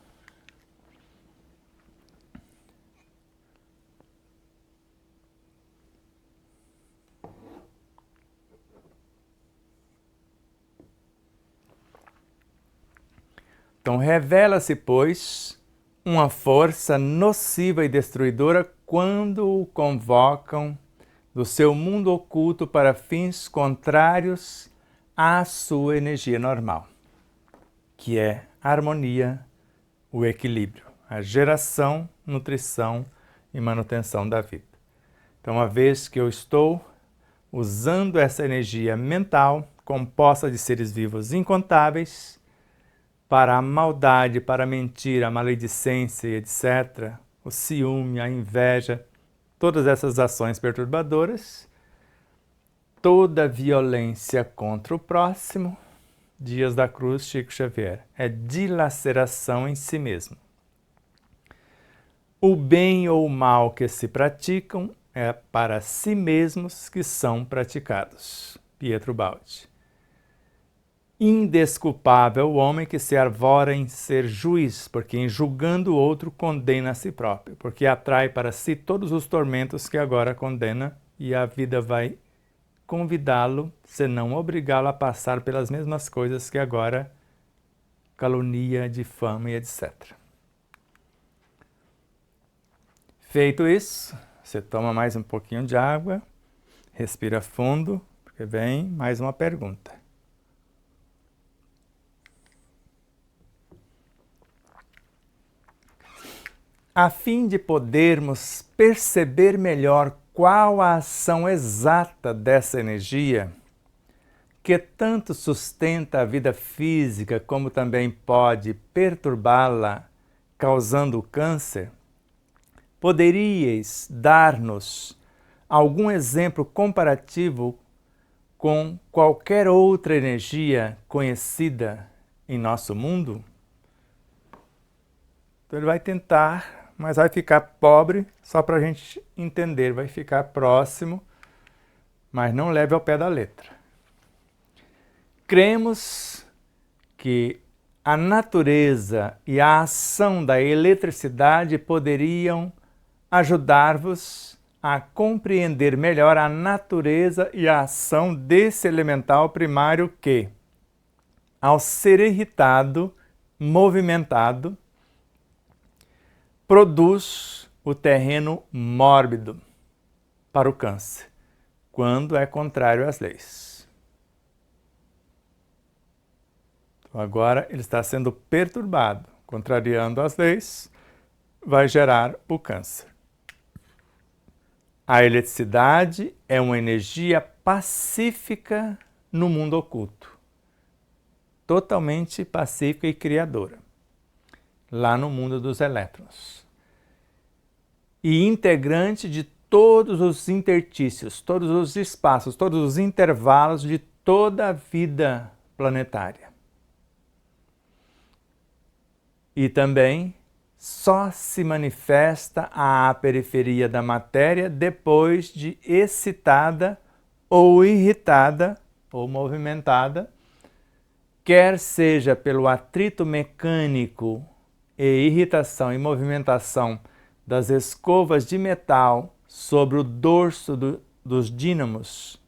Então, revela-se, pois, uma força nociva e destruidora quando o convocam do seu mundo oculto para fins contrários à sua energia normal, que é a harmonia, o equilíbrio, a geração, nutrição e manutenção da vida. Então, uma vez que eu estou usando essa energia mental, composta de seres vivos incontáveis, para a maldade, para a mentira, a maledicência, etc., o ciúme, a inveja, todas essas ações perturbadoras, toda violência contra o próximo, Dias da Cruz, Chico Xavier, é dilaceração em si mesmo. O bem ou o mal que se praticam é para si mesmos que são praticados. Pietro Baldi. Indesculpável o homem que se arvora em ser juiz, porque em julgando o outro condena a si próprio, porque atrai para si todos os tormentos que agora condena e a vida vai convidá-lo, se não obrigá-lo a passar pelas mesmas coisas que agora calunia, difama e etc. Feito isso, você toma mais um pouquinho de água, respira fundo, porque vem mais uma pergunta. A fim de podermos perceber melhor qual a ação exata dessa energia, que tanto sustenta a vida física como também pode perturbá-la, causando câncer, poderíeis dar-nos algum exemplo comparativo com qualquer outra energia conhecida em nosso mundo? Então ele vai tentar, mas vai ficar pobre só para a gente entender, vai ficar próximo, mas não leve ao pé da letra. Cremos que a natureza e a ação da eletricidade poderiam ajudar-vos a compreender melhor a natureza e a ação desse elemental primário que, ao ser irritado, movimentado, produz o terreno mórbido para o câncer, quando é contrário às leis. Então agora ele está sendo perturbado, contrariando as leis, vai gerar o câncer. A eletricidade é uma energia pacífica no mundo oculto, totalmente pacífica e criadora, lá no mundo dos elétrons. E integrante de todos os intertícios, todos os espaços, todos os intervalos de toda a vida planetária. E também só se manifesta à periferia da matéria depois de excitada ou irritada ou movimentada, quer seja pelo atrito mecânico e irritação e movimentação das escovas de metal sobre o dorso dos dínamos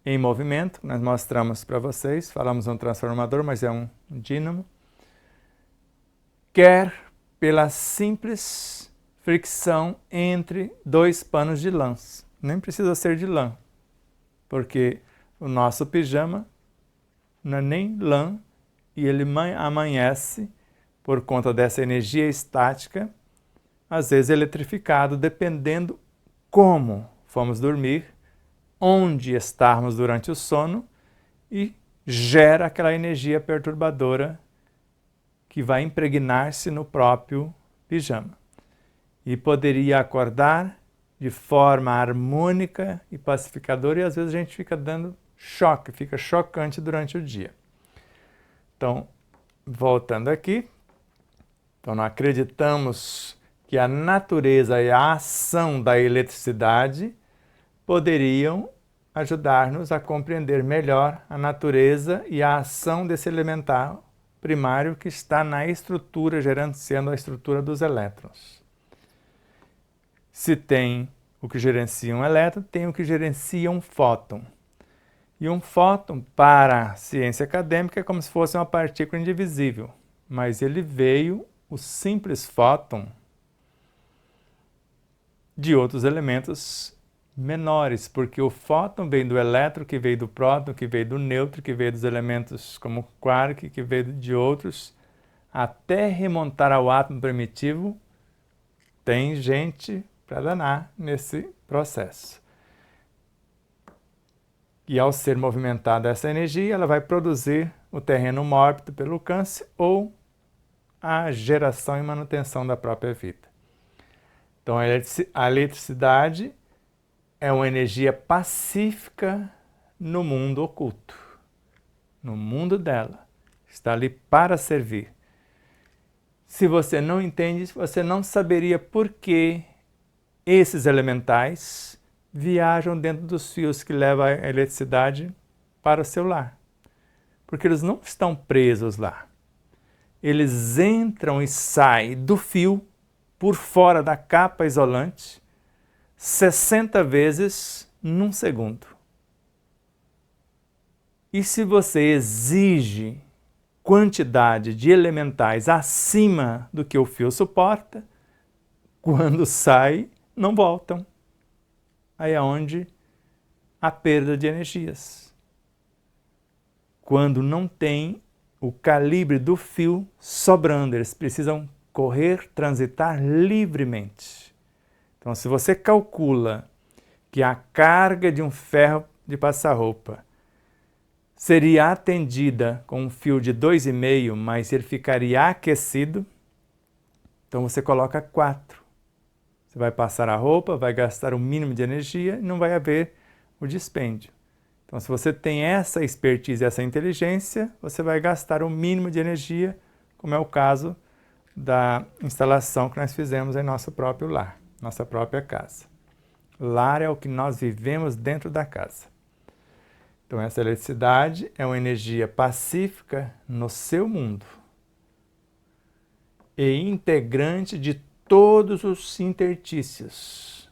em movimento, nós mostramos para vocês, falamos um transformador, mas é um dínamo, quer pela simples fricção entre dois panos de lã. Nem precisa ser de lã, porque o nosso pijama não é nem lã e ele amanhece por conta dessa energia estática, às vezes eletrificado, dependendo como fomos dormir, onde estarmos durante o sono, e gera aquela energia perturbadora que vai impregnar-se no próprio pijama. E poderia acordar de forma harmônica e pacificadora, e às vezes a gente fica dando choque, fica chocante durante o dia. Então, voltando aqui, então não acreditamos que a natureza e a ação da eletricidade poderiam ajudar-nos a compreender melhor a natureza e a ação desse elementar primário que está na estrutura, gerenciando a estrutura dos elétrons. Se tem o que gerencia um elétron, tem o que gerencia um fóton. E um fóton, para a ciência acadêmica, é como se fosse uma partícula indivisível, mas ele veio, o simples fóton, de outros elementos menores, porque o fóton vem do elétron, que veio do próton, que veio do nêutron, que veio dos elementos como quark, que veio de outros, até remontar ao átomo primitivo, tem gente para danar nesse processo. E ao ser movimentada essa energia, ela vai produzir o terreno mórbido pelo câncer ou a geração e manutenção da própria vida. Então a eletricidade é uma energia pacífica no mundo oculto, no mundo dela, está ali para servir. Se você não entende, você não saberia por que esses elementais viajam dentro dos fios que levam a eletricidade para o seu lar. Porque eles não estão presos lá. Eles entram e saem do fio por fora da capa isolante 60 vezes num segundo. E se você exige quantidade de elementais acima do que o fio suporta, quando sai, não voltam. Aí é onde a perda de energias. Quando não tem o calibre do fio sobrando, eles precisam correr, transitar livremente. Então, se você calcula que a carga de um ferro de passar roupa seria atendida com um fio de 2,5, mas ele ficaria aquecido, então você coloca 4. Você vai passar a roupa, vai gastar o mínimo de energia e não vai haver o dispêndio. Então, se você tem essa expertise, essa inteligência, você vai gastar o mínimo de energia, como é o caso da instalação que nós fizemos em nosso próprio lar, nossa própria casa. Lar é o que nós vivemos dentro da casa. Então, essa eletricidade é uma energia pacífica no seu mundo e integrante de todos os intertícios.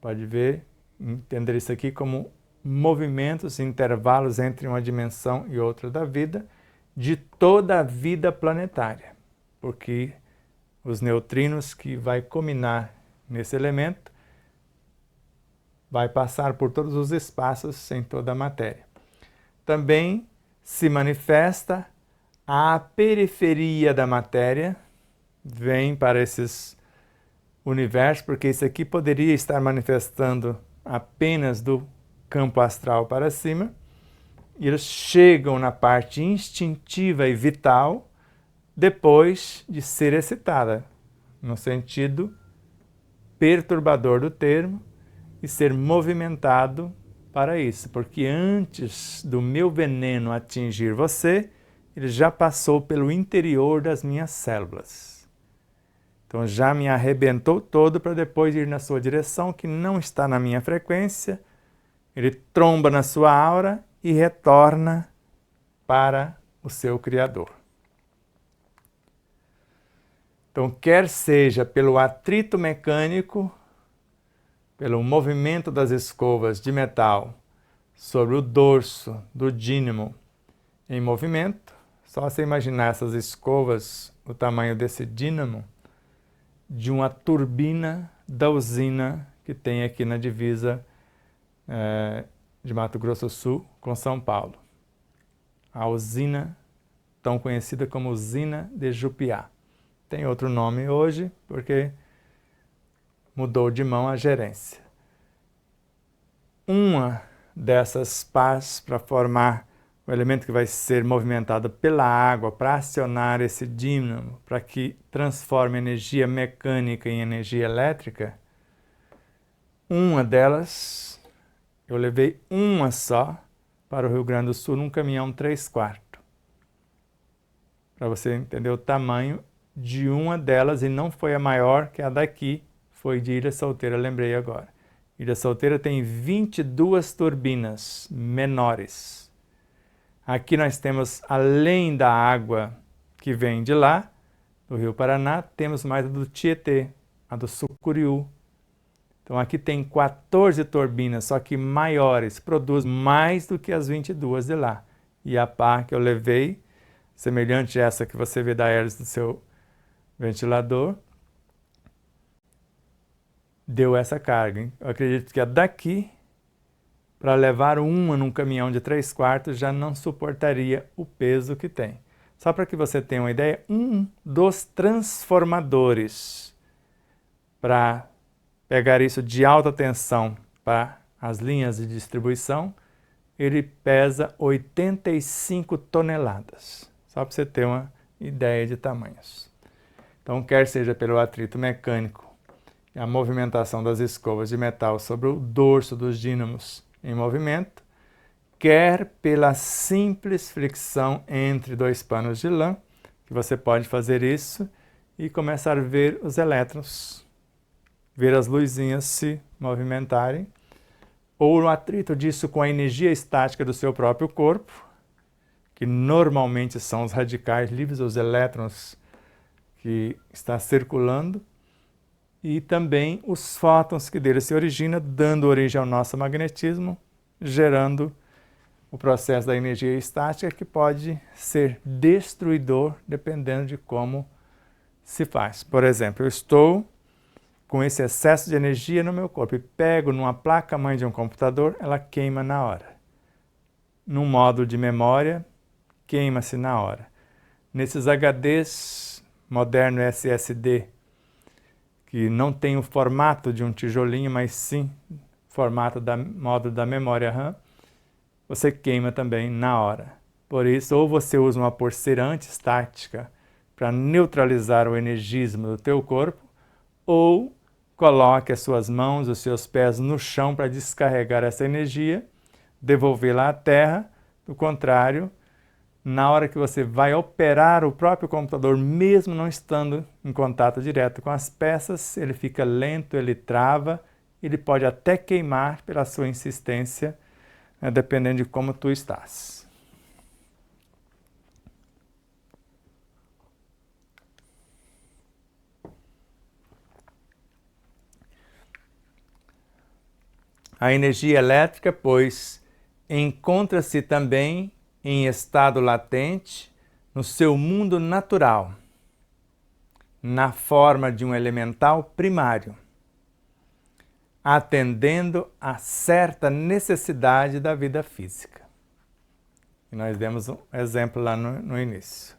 Pode ver, entender isso aqui como movimentos, intervalos entre uma dimensão e outra da vida, de toda a vida planetária. Porque os neutrinos que vai combinar nesse elemento vai passar por todos os espaços em toda a matéria. Também se manifesta à periferia da matéria, vem para esses universos, porque isso aqui poderia estar manifestando apenas do campo astral para cima, e eles chegam na parte instintiva e vital depois de ser excitada, no sentido perturbador do termo, e ser movimentado para isso, porque antes do meu veneno atingir você, ele já passou pelo interior das minhas células. Então já me arrebentou todo para depois ir na sua direção, que não está na minha frequência, ele tromba na sua aura e retorna para o seu Criador. Então, quer seja pelo atrito mecânico, pelo movimento das escovas de metal sobre o dorso do dínamo em movimento, só você imaginar essas escovas, o tamanho desse dínamo, de uma turbina da usina que tem aqui na divisa de Mato Grosso do Sul com São Paulo. A usina tão conhecida como usina de Jupiá. Tem outro nome hoje, porque mudou de mão a gerência. Uma dessas pás para formar o elemento que vai ser movimentado pela água, para acionar esse dínamo, para que transforme energia mecânica em energia elétrica, uma delas, eu levei uma só para o Rio Grande do Sul num caminhão 3/4. Para você entender o tamanho de uma delas, e não foi a maior que a daqui, foi de Ilha Solteira, lembrei agora. Ilha Solteira tem 22 turbinas menores. Aqui nós temos, além da água que vem de lá, do Rio Paraná, temos mais a do Tietê, a do Sucuriú. Então aqui tem 14 turbinas, só que maiores, produz mais do que as 22 de lá. E a pá que eu levei, semelhante a essa que você vê da hélice do seu ventilador, deu essa carga, hein? Eu acredito que a daqui, para levar uma num caminhão de 3/4, já não suportaria o peso que tem. Só para que você tenha uma ideia, um dos transformadores para pegar isso de alta tensão para as linhas de distribuição, ele pesa 85 toneladas. Só para você ter uma ideia de tamanhos. Então, quer seja pelo atrito mecânico, a movimentação das escovas de metal sobre o dorso dos dínamos em movimento, quer pela simples fricção entre dois panos de lã, que você pode fazer isso e começar a ver os elétrons, ver as luzinhas se movimentarem, ou o atrito disso com a energia estática do seu próprio corpo, que normalmente são os radicais livres, os elétrons que está circulando, e também os fótons que dele se originam, dando origem ao nosso magnetismo, gerando o processo da energia estática, que pode ser destruidor dependendo de como se faz. Por exemplo, eu estou com esse excesso de energia no meu corpo e pego numa placa-mãe de um computador, ela queima na hora. Num módulo de memória, queima-se na hora. Nesses HDs moderno SSD, que não tem o formato de um tijolinho, mas sim o formato da módulo da memória RAM, você queima também na hora. Por isso, ou você usa uma pulseira antiestática para neutralizar o energismo do teu corpo, ou coloque as suas mãos, os seus pés no chão para descarregar essa energia, devolvê-la à terra. Do contrário, na hora que você vai operar o próprio computador, mesmo não estando em contato direto com as peças, ele fica lento, ele trava, ele pode até queimar pela sua insistência, dependendo de como tu estás. A energia elétrica, pois, encontra-se também em estado latente no seu mundo natural, na forma de um elemental primário, atendendo a certa necessidade da vida física. que nós demos um exemplo lá no início.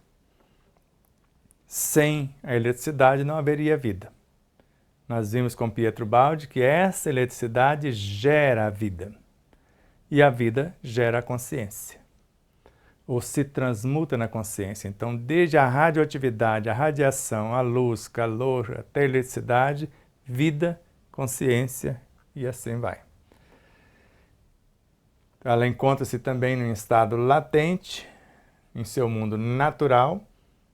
Sem a eletricidade não haveria vida. Nós vimos com Pietro Baldi que essa eletricidade gera a vida. E a vida gera a consciência. Ou se transmuta na consciência. Então, desde a radioatividade, a radiação, a luz, calor, até a eletricidade, vida, consciência e assim vai. Ela encontra-se também num estado latente, em seu mundo natural,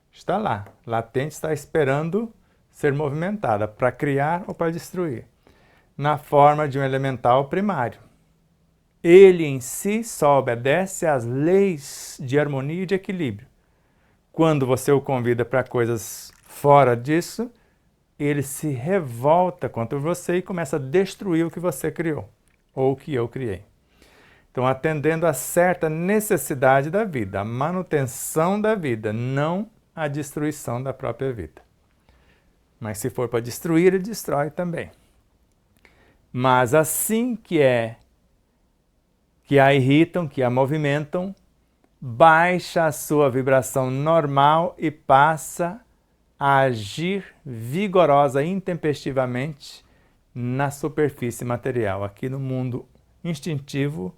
está lá. Latente está esperando ser movimentada para criar ou para destruir, na forma de um elemental primário. Ele em si só obedece às leis de harmonia e de equilíbrio. Quando você o convida para coisas fora disso, ele se revolta contra você e começa a destruir o que você criou, ou o que eu criei. Então, atendendo a certa necessidade da vida, a manutenção da vida, não a destruição da própria vida. Mas se for para destruir, ele destrói também. Mas assim que a irritam, que a movimentam, baixa a sua vibração normal e passa a agir vigorosa, intempestivamente na superfície material, aqui no mundo instintivo,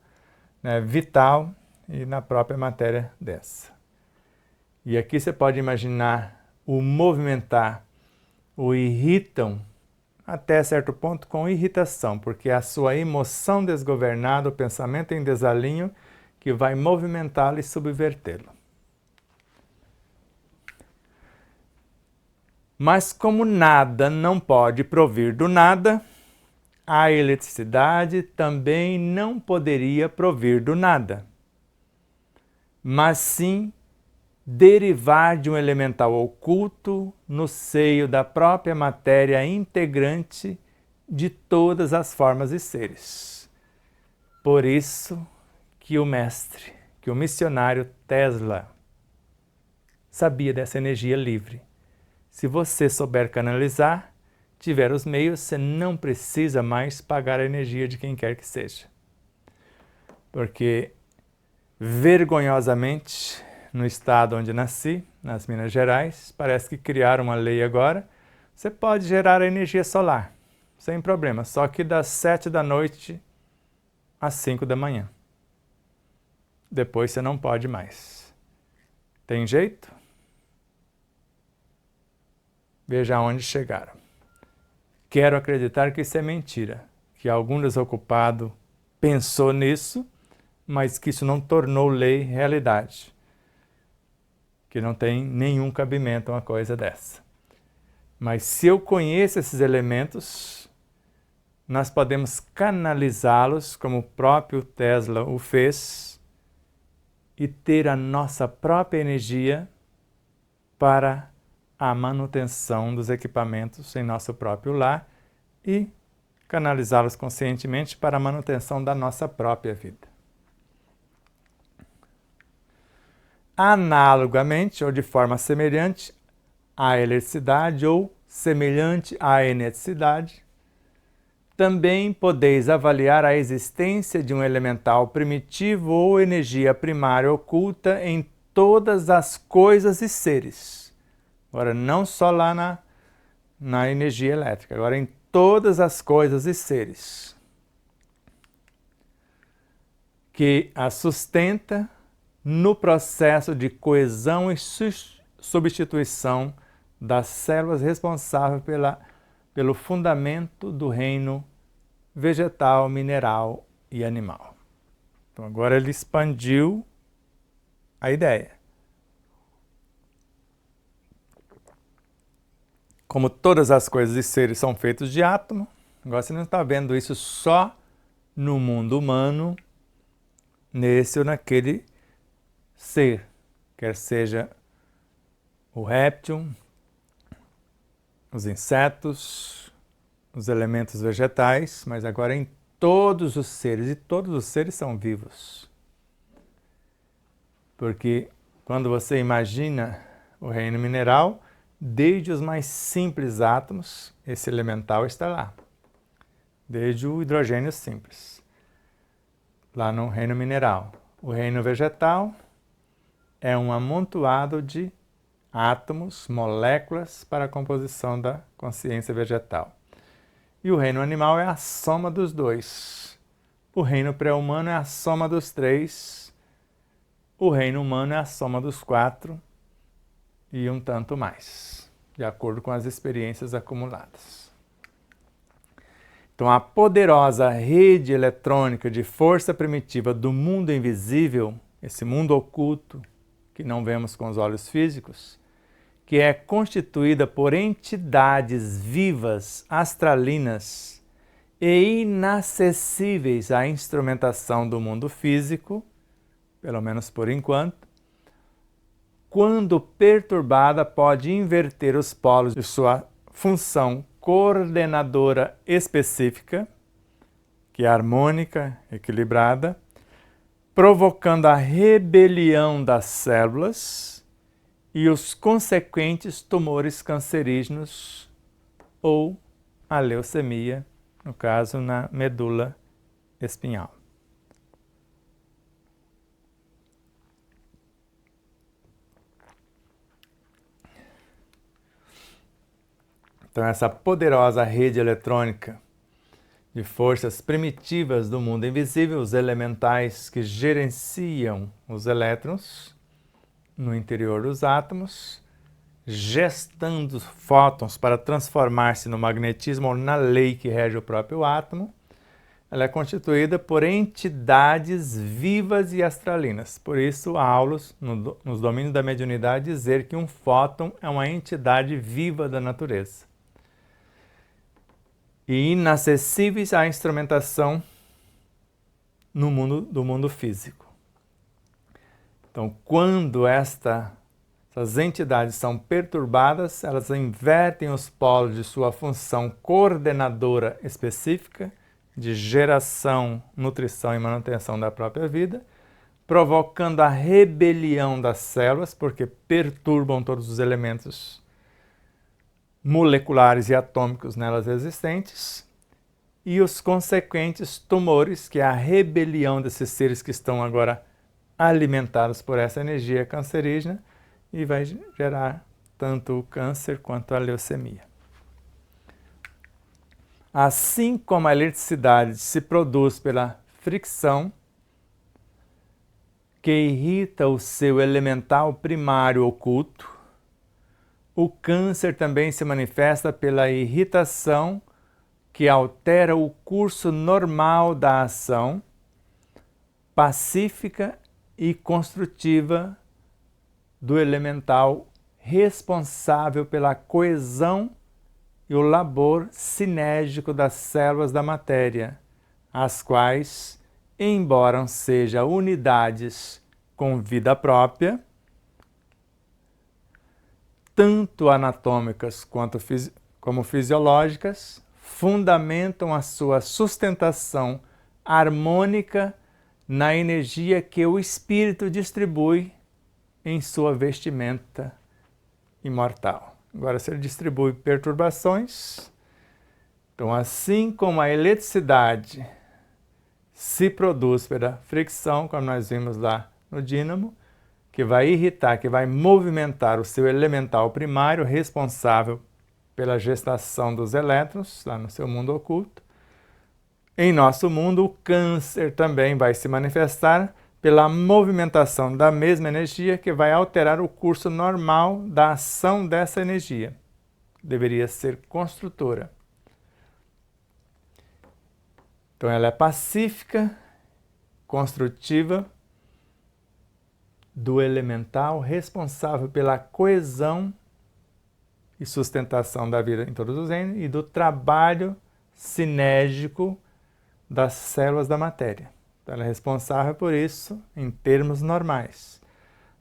né, vital e na própria matéria densa. E aqui você pode imaginar o movimentar, o irritam até certo ponto com irritação, porque é a sua emoção desgovernada, o pensamento em desalinho, que vai movimentá-lo e subvertê-lo. Mas como nada não pode provir do nada, a eletricidade também não poderia provir do nada, mas sim derivar de um elemental oculto no seio da própria matéria integrante de todas as formas e seres. Por isso que o mestre, que o missionário Tesla sabia dessa energia livre. Se você souber canalizar, tiver os meios, você não precisa mais pagar a energia de quem quer que seja. Porque, vergonhosamente, no estado onde nasci, nas Minas Gerais, parece que criaram uma lei agora, você pode gerar a energia solar, sem problema, só que das 7 da noite às 5 da manhã. Depois você não pode mais. Tem jeito? Veja onde chegaram. Quero acreditar que isso é mentira, que algum desocupado pensou nisso, mas que isso não tornou lei realidade, que não tem nenhum cabimento uma coisa dessa. Mas se eu conheço esses elementos, nós podemos canalizá-los, como o próprio Tesla o fez, e ter a nossa própria energia para a manutenção dos equipamentos em nosso próprio lar e canalizá-los conscientemente para a manutenção da nossa própria vida. Analogamente, ou de forma semelhante à eletricidade ou semelhante à inerticidade, também podeis avaliar a existência de um elemental primitivo ou energia primária oculta em todas as coisas e seres. Agora, não só lá na energia elétrica, agora em todas as coisas e seres, que a sustenta no processo de coesão e substituição das células responsáveis pelo fundamento do reino vegetal, mineral e animal. Então agora ele expandiu a ideia. Como todas as coisas e seres são feitos de átomo, agora você não está vendo isso só no mundo humano, nesse ou naquele ser, quer seja o réptil, os insetos, os elementos vegetais, mas agora em todos os seres, e todos os seres são vivos. Porque quando você imagina o reino mineral, desde os mais simples átomos, esse elemental está lá. Desde o hidrogênio simples, lá no reino mineral. O reino vegetal, é um amontoado de átomos, moléculas para a composição da consciência vegetal. E o reino animal é a soma dos dois. O reino pré-humano é a soma dos três. O reino humano é a soma dos quatro e um tanto mais, de acordo com as experiências acumuladas. Então, a poderosa rede eletrônica de força primitiva do mundo invisível, esse mundo oculto que não vemos com os olhos físicos, que é constituída por entidades vivas, astralinas e inacessíveis à instrumentação do mundo físico, pelo menos por enquanto, quando perturbada, pode inverter os polos de sua função coordenadora específica, que é harmônica, equilibrada, provocando a rebelião das células e os consequentes tumores cancerígenos ou a leucemia, no caso na medula espinhal. Então, essa poderosa rede eletrônica de forças primitivas do mundo invisível, os elementais que gerenciam os elétrons no interior dos átomos, gestando fótons para transformar-se no magnetismo ou na lei que rege o próprio átomo, ela é constituída por entidades vivas e astralinas. Por isso, há aulas nos domínios da mediunidade dizer que um fóton é uma entidade viva da natureza e inacessíveis à instrumentação no mundo físico. Então, quando essas entidades são perturbadas, elas invertem os polos de sua função coordenadora específica de geração, nutrição e manutenção da própria vida, provocando a rebelião das células, porque perturbam todos os elementos moleculares e atômicos nelas existentes, e os consequentes tumores, que é a rebelião desses seres que estão agora alimentados por essa energia cancerígena, e vai gerar tanto o câncer quanto a leucemia. Assim como a eletricidade se produz pela fricção, que irrita o seu elemental primário oculto, o câncer também se manifesta pela irritação que altera o curso normal da ação pacífica e construtiva do elemental responsável pela coesão e o labor sinérgico das células da matéria, as quais, embora sejam unidades com vida própria, tanto anatômicas quanto como fisiológicas, fundamentam a sua sustentação harmônica na energia que o espírito distribui em sua vestimenta imortal. Agora, se ele distribui perturbações, então, assim como a eletricidade se produz pela fricção, como nós vimos lá no dínamo, que vai irritar, que vai movimentar o seu elemental primário, responsável pela gestação dos elétrons, lá no seu mundo oculto. Em nosso mundo, o câncer também vai se manifestar pela movimentação da mesma energia, que vai alterar o curso normal da ação dessa energia. Deveria ser construtora. Então, ela é pacífica, construtiva, do elemental responsável pela coesão e sustentação da vida em todos os reinos e do trabalho sinérgico das células da matéria. Então, ela é responsável por isso em termos normais,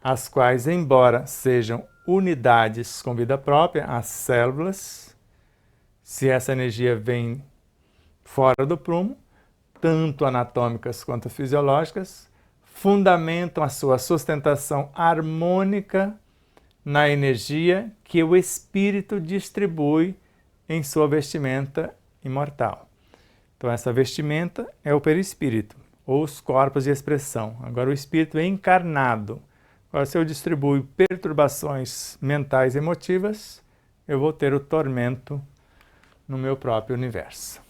as quais, embora sejam unidades com vida própria, as células, se essa energia vem fora do prumo, tanto anatômicas quanto fisiológicas, fundamentam a sua sustentação harmônica na energia que o espírito distribui em sua vestimenta imortal. Então, essa vestimenta é o perispírito, ou os corpos de expressão. Agora, o espírito é encarnado, Agora, se eu distribuo perturbações mentais e emotivas, eu vou ter o tormento no meu próprio universo.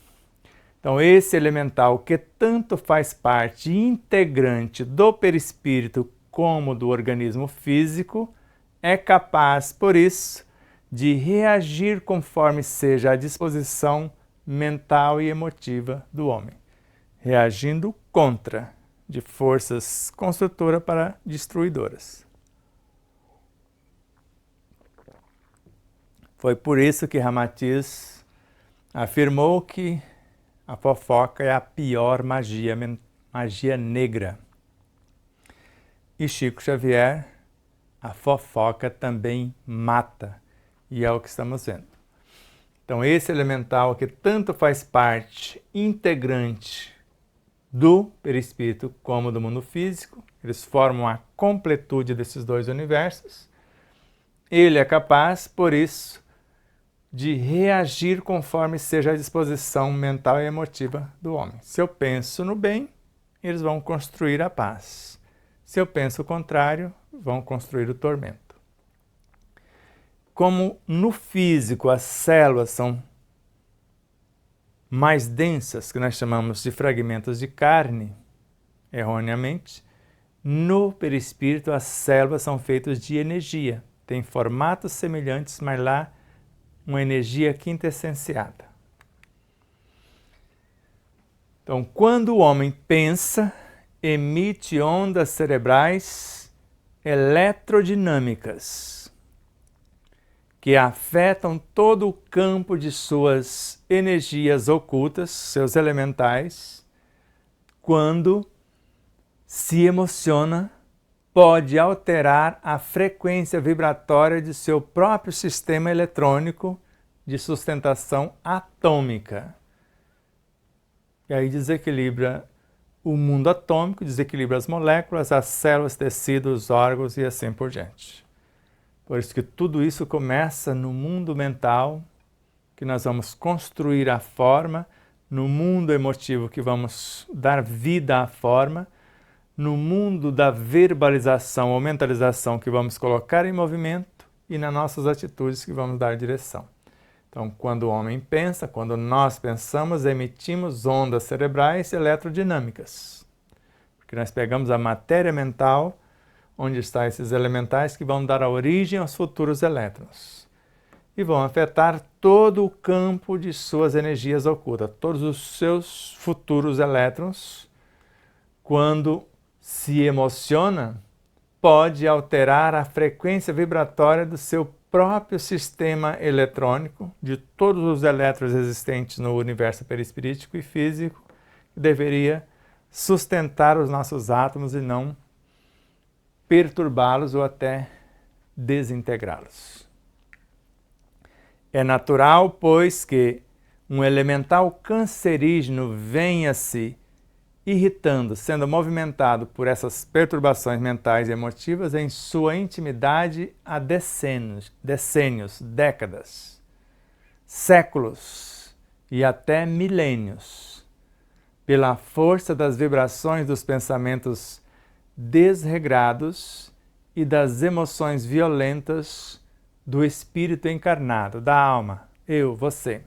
Então, esse elemental que tanto faz parte integrante do perispírito como do organismo físico, é capaz, por isso, de reagir conforme seja a disposição mental e emotiva do homem, reagindo contra, de forças construtoras para destruidoras. Foi por isso que Ramatiz afirmou que a fofoca é a pior magia negra. E Chico Xavier, a fofoca também mata, e é o que estamos vendo. Então, esse elemental que tanto faz parte integrante do perispírito como do mundo físico, eles formam a completude desses dois universos, ele é capaz, por isso, de reagir conforme seja a disposição mental e emotiva do homem. Se eu penso no bem, eles vão construir a paz. Se eu penso o contrário, vão construir o tormento. Como no físico as células são mais densas, que nós chamamos de fragmentos de carne, erroneamente, no perispírito as células são feitas de energia. Tem formatos semelhantes, mas lá uma energia quintessenciada. Então, quando o homem pensa, emite ondas cerebrais eletrodinâmicas que afetam todo o campo de suas energias ocultas, seus elementais. Quando se emociona, pode alterar a frequência vibratória de seu próprio sistema eletrônico de sustentação atômica. E aí desequilibra o mundo atômico, desequilibra as moléculas, as células, tecidos, órgãos e assim por diante. Por isso que tudo isso começa no mundo mental, que nós vamos construir a forma, no mundo emotivo que vamos dar vida à forma, no mundo da verbalização ou mentalização que vamos colocar em movimento e nas nossas atitudes que vamos dar direção. Então, quando o homem pensa, quando nós pensamos, emitimos ondas cerebrais eletrodinâmicas. Porque nós pegamos a matéria mental, onde estão esses elementais que vão dar a origem aos futuros elétrons. E vão afetar todo o campo de suas energias ocultas, todos os seus futuros elétrons. Quando se emociona, pode alterar a frequência vibratória do seu próprio sistema eletrônico, de todos os elétrons existentes no universo perispirítico e físico, que deveria sustentar os nossos átomos e não perturbá-los ou até desintegrá-los. É natural, pois, que um elemental cancerígeno venha se irritando, sendo movimentado por essas perturbações mentais e emotivas em sua intimidade há decênios, décadas, séculos e até milênios, pela força das vibrações dos pensamentos desregrados e das emoções violentas do espírito encarnado, da alma, eu, você.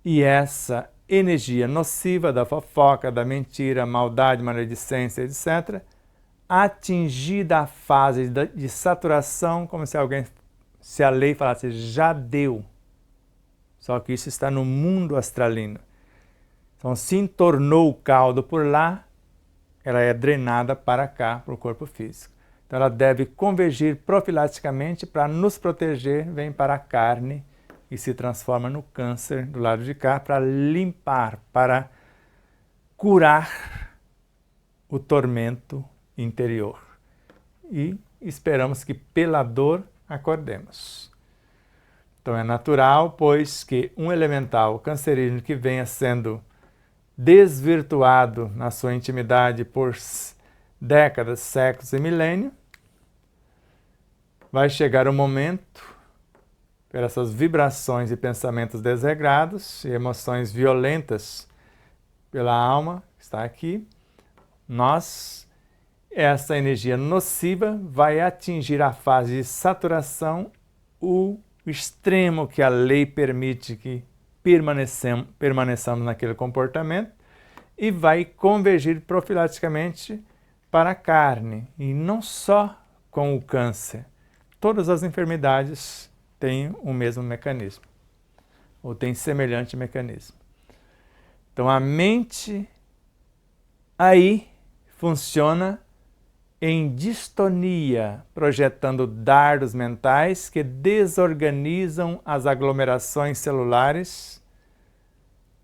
E essa energia nociva da fofoca, da mentira, maldade, maledicência, etc., atingida a fase de saturação, como se a lei falasse, já deu. Só que isso está no mundo astralino. Então, se entornou o caldo por lá, ela é drenada para cá, para o corpo físico. Então, ela deve convergir profilaticamente para nos proteger, vem para a carne e se transforma no câncer do lado de cá para limpar, para curar o tormento interior. E esperamos que pela dor acordemos. Então é natural, pois, que um elemental cancerígeno que venha sendo desvirtuado na sua intimidade por décadas, séculos e milênios, vai chegar o momento, por essas vibrações e pensamentos desregrados e emoções violentas pela alma que está aqui, nós essa energia nociva vai atingir a fase de saturação, o extremo que a lei permite que permaneçamos naquele comportamento, e vai convergir profilaticamente para a carne, e não só com o câncer. Todas as enfermidades têm o mesmo mecanismo, ou têm semelhante mecanismo. Então a mente aí funciona em distonia, projetando dardos mentais que desorganizam as aglomerações celulares,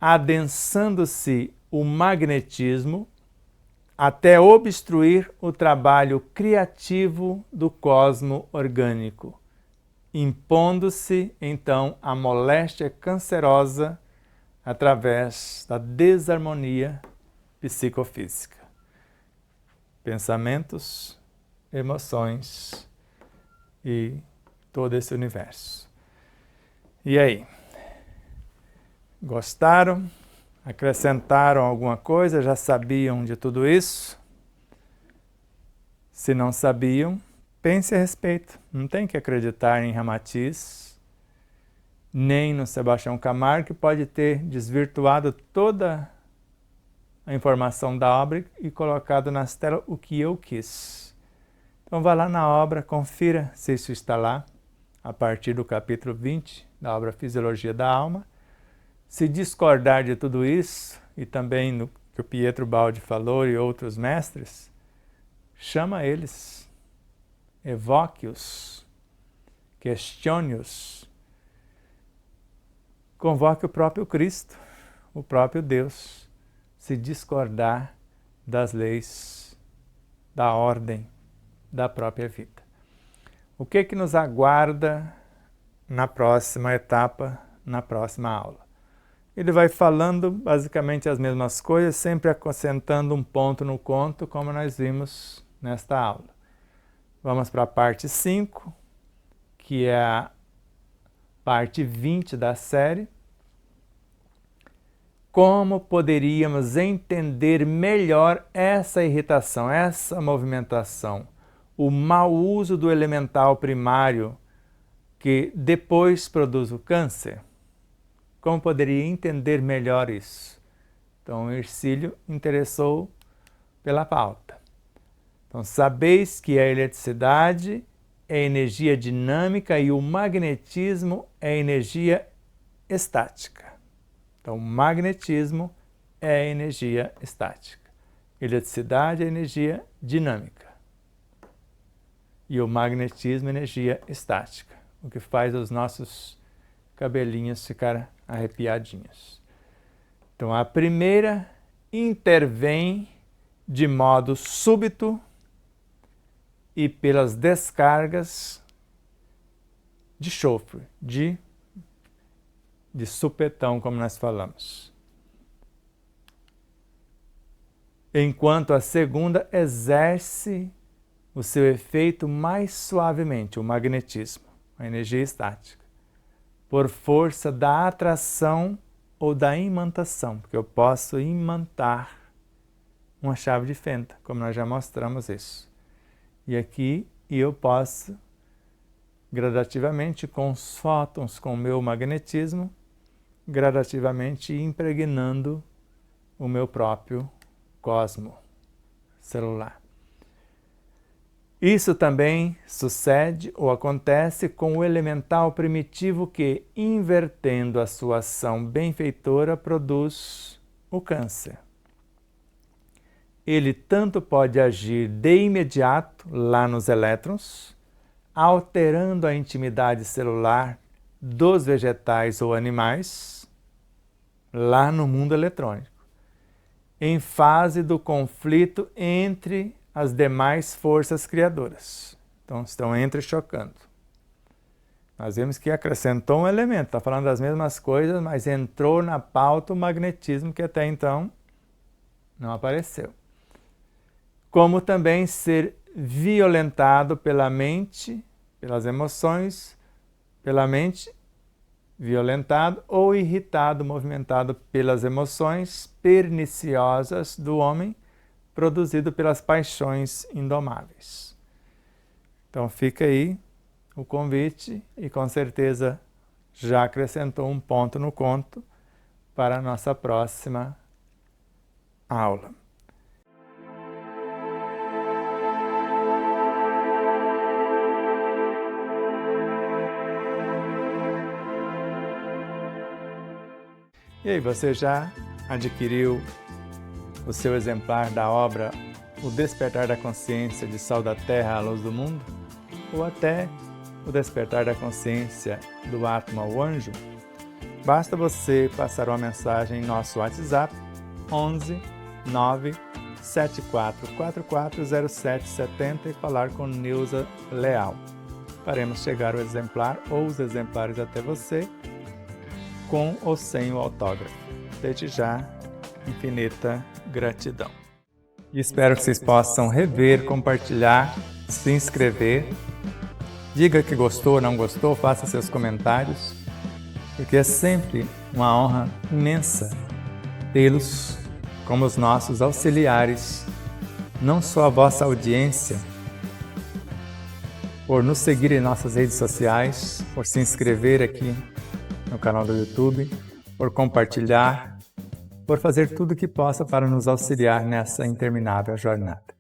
adensando-se o magnetismo até obstruir o trabalho criativo do cosmo orgânico, impondo-se então a moléstia cancerosa através da desarmonia psicofísica. Pensamentos, emoções e todo esse universo. E aí? Gostaram? Acrescentaram alguma coisa? Já sabiam de tudo isso? Se não sabiam, pense a respeito. Não tem que acreditar em Ramatiz, nem no Sebastião Camargo, que pode ter desvirtuado toda a informação da obra e colocado nas telas o que eu quis. Então vá lá na obra, confira se isso está lá, a partir do capítulo 20 da obra Fisiologia da Alma. Se discordar de tudo isso, e também no que o Pietro Baldi falou e outros mestres, chama eles, evoque-os, questione-os, convoque o próprio Cristo, o próprio Deus, se discordar das leis, da ordem, da própria vida. O que que nos aguarda na próxima etapa, na próxima aula? Ele vai falando basicamente as mesmas coisas, sempre acrescentando um ponto no conto, como nós vimos nesta aula. Vamos para a parte 5, que é a parte 20 da série. Como poderíamos entender melhor essa irritação, essa movimentação, o mau uso do elemental primário que depois produz o câncer? Como poderia entender melhor isso? Então, o Hercílio interessou pela pauta. Então, sabeis que a eletricidade é energia dinâmica e o magnetismo é energia estática. Então, o magnetismo é energia estática. Eletricidade é energia dinâmica. E o magnetismo é energia estática, o que faz os nossos cabelinhos ficar arrepiadinhos. Então, a primeira intervém de modo súbito e pelas descargas de chofre, de supetão, como nós falamos. Enquanto a segunda exerce o seu efeito mais suavemente, o magnetismo, a energia estática, por força da atração ou da imantação, porque eu posso imantar uma chave de fenda, como nós já mostramos isso. E aqui eu posso, gradativamente, com os fótons, com o meu magnetismo, gradativamente impregnando o meu próprio cosmo celular. Isso também sucede ou acontece com o elemental primitivo que, invertendo a sua ação benfeitora, produz o câncer. Ele tanto pode agir de imediato lá nos elétrons, alterando a intimidade celular dos vegetais ou animais, lá no mundo eletrônico, em fase do conflito entre as demais forças criadoras. Então, estão entrechocando. Nós vemos que acrescentou um elemento, está falando das mesmas coisas, mas entrou na pauta o magnetismo que até então não apareceu. Como também ser violentado pela mente, pelas emoções, pela mente, violentado ou irritado, movimentado pelas emoções perniciosas do homem, produzido pelas paixões indomáveis. Então fica aí o convite e com certeza já acrescentou um ponto no conto para a nossa próxima aula. E aí, você já adquiriu o seu exemplar da obra O Despertar da Consciência de Sol da Terra à Luz do Mundo? Ou até O Despertar da Consciência do Atma, o Anjo? Basta você passar uma mensagem em nosso WhatsApp 11 9 74440770 e falar com Nilza Leal. Faremos chegar o exemplar ou os exemplares até você, com ou sem o autógrafo. Desde já, infinita gratidão. E espero que vocês possam rever, compartilhar, se inscrever. Diga que gostou ou não gostou, faça seus comentários, porque é sempre uma honra imensa tê-los como os nossos auxiliares, não só a vossa audiência, por nos seguir em nossas redes sociais, por se inscrever aqui no canal do YouTube, por compartilhar, por fazer tudo o que possa para nos auxiliar nessa interminável jornada.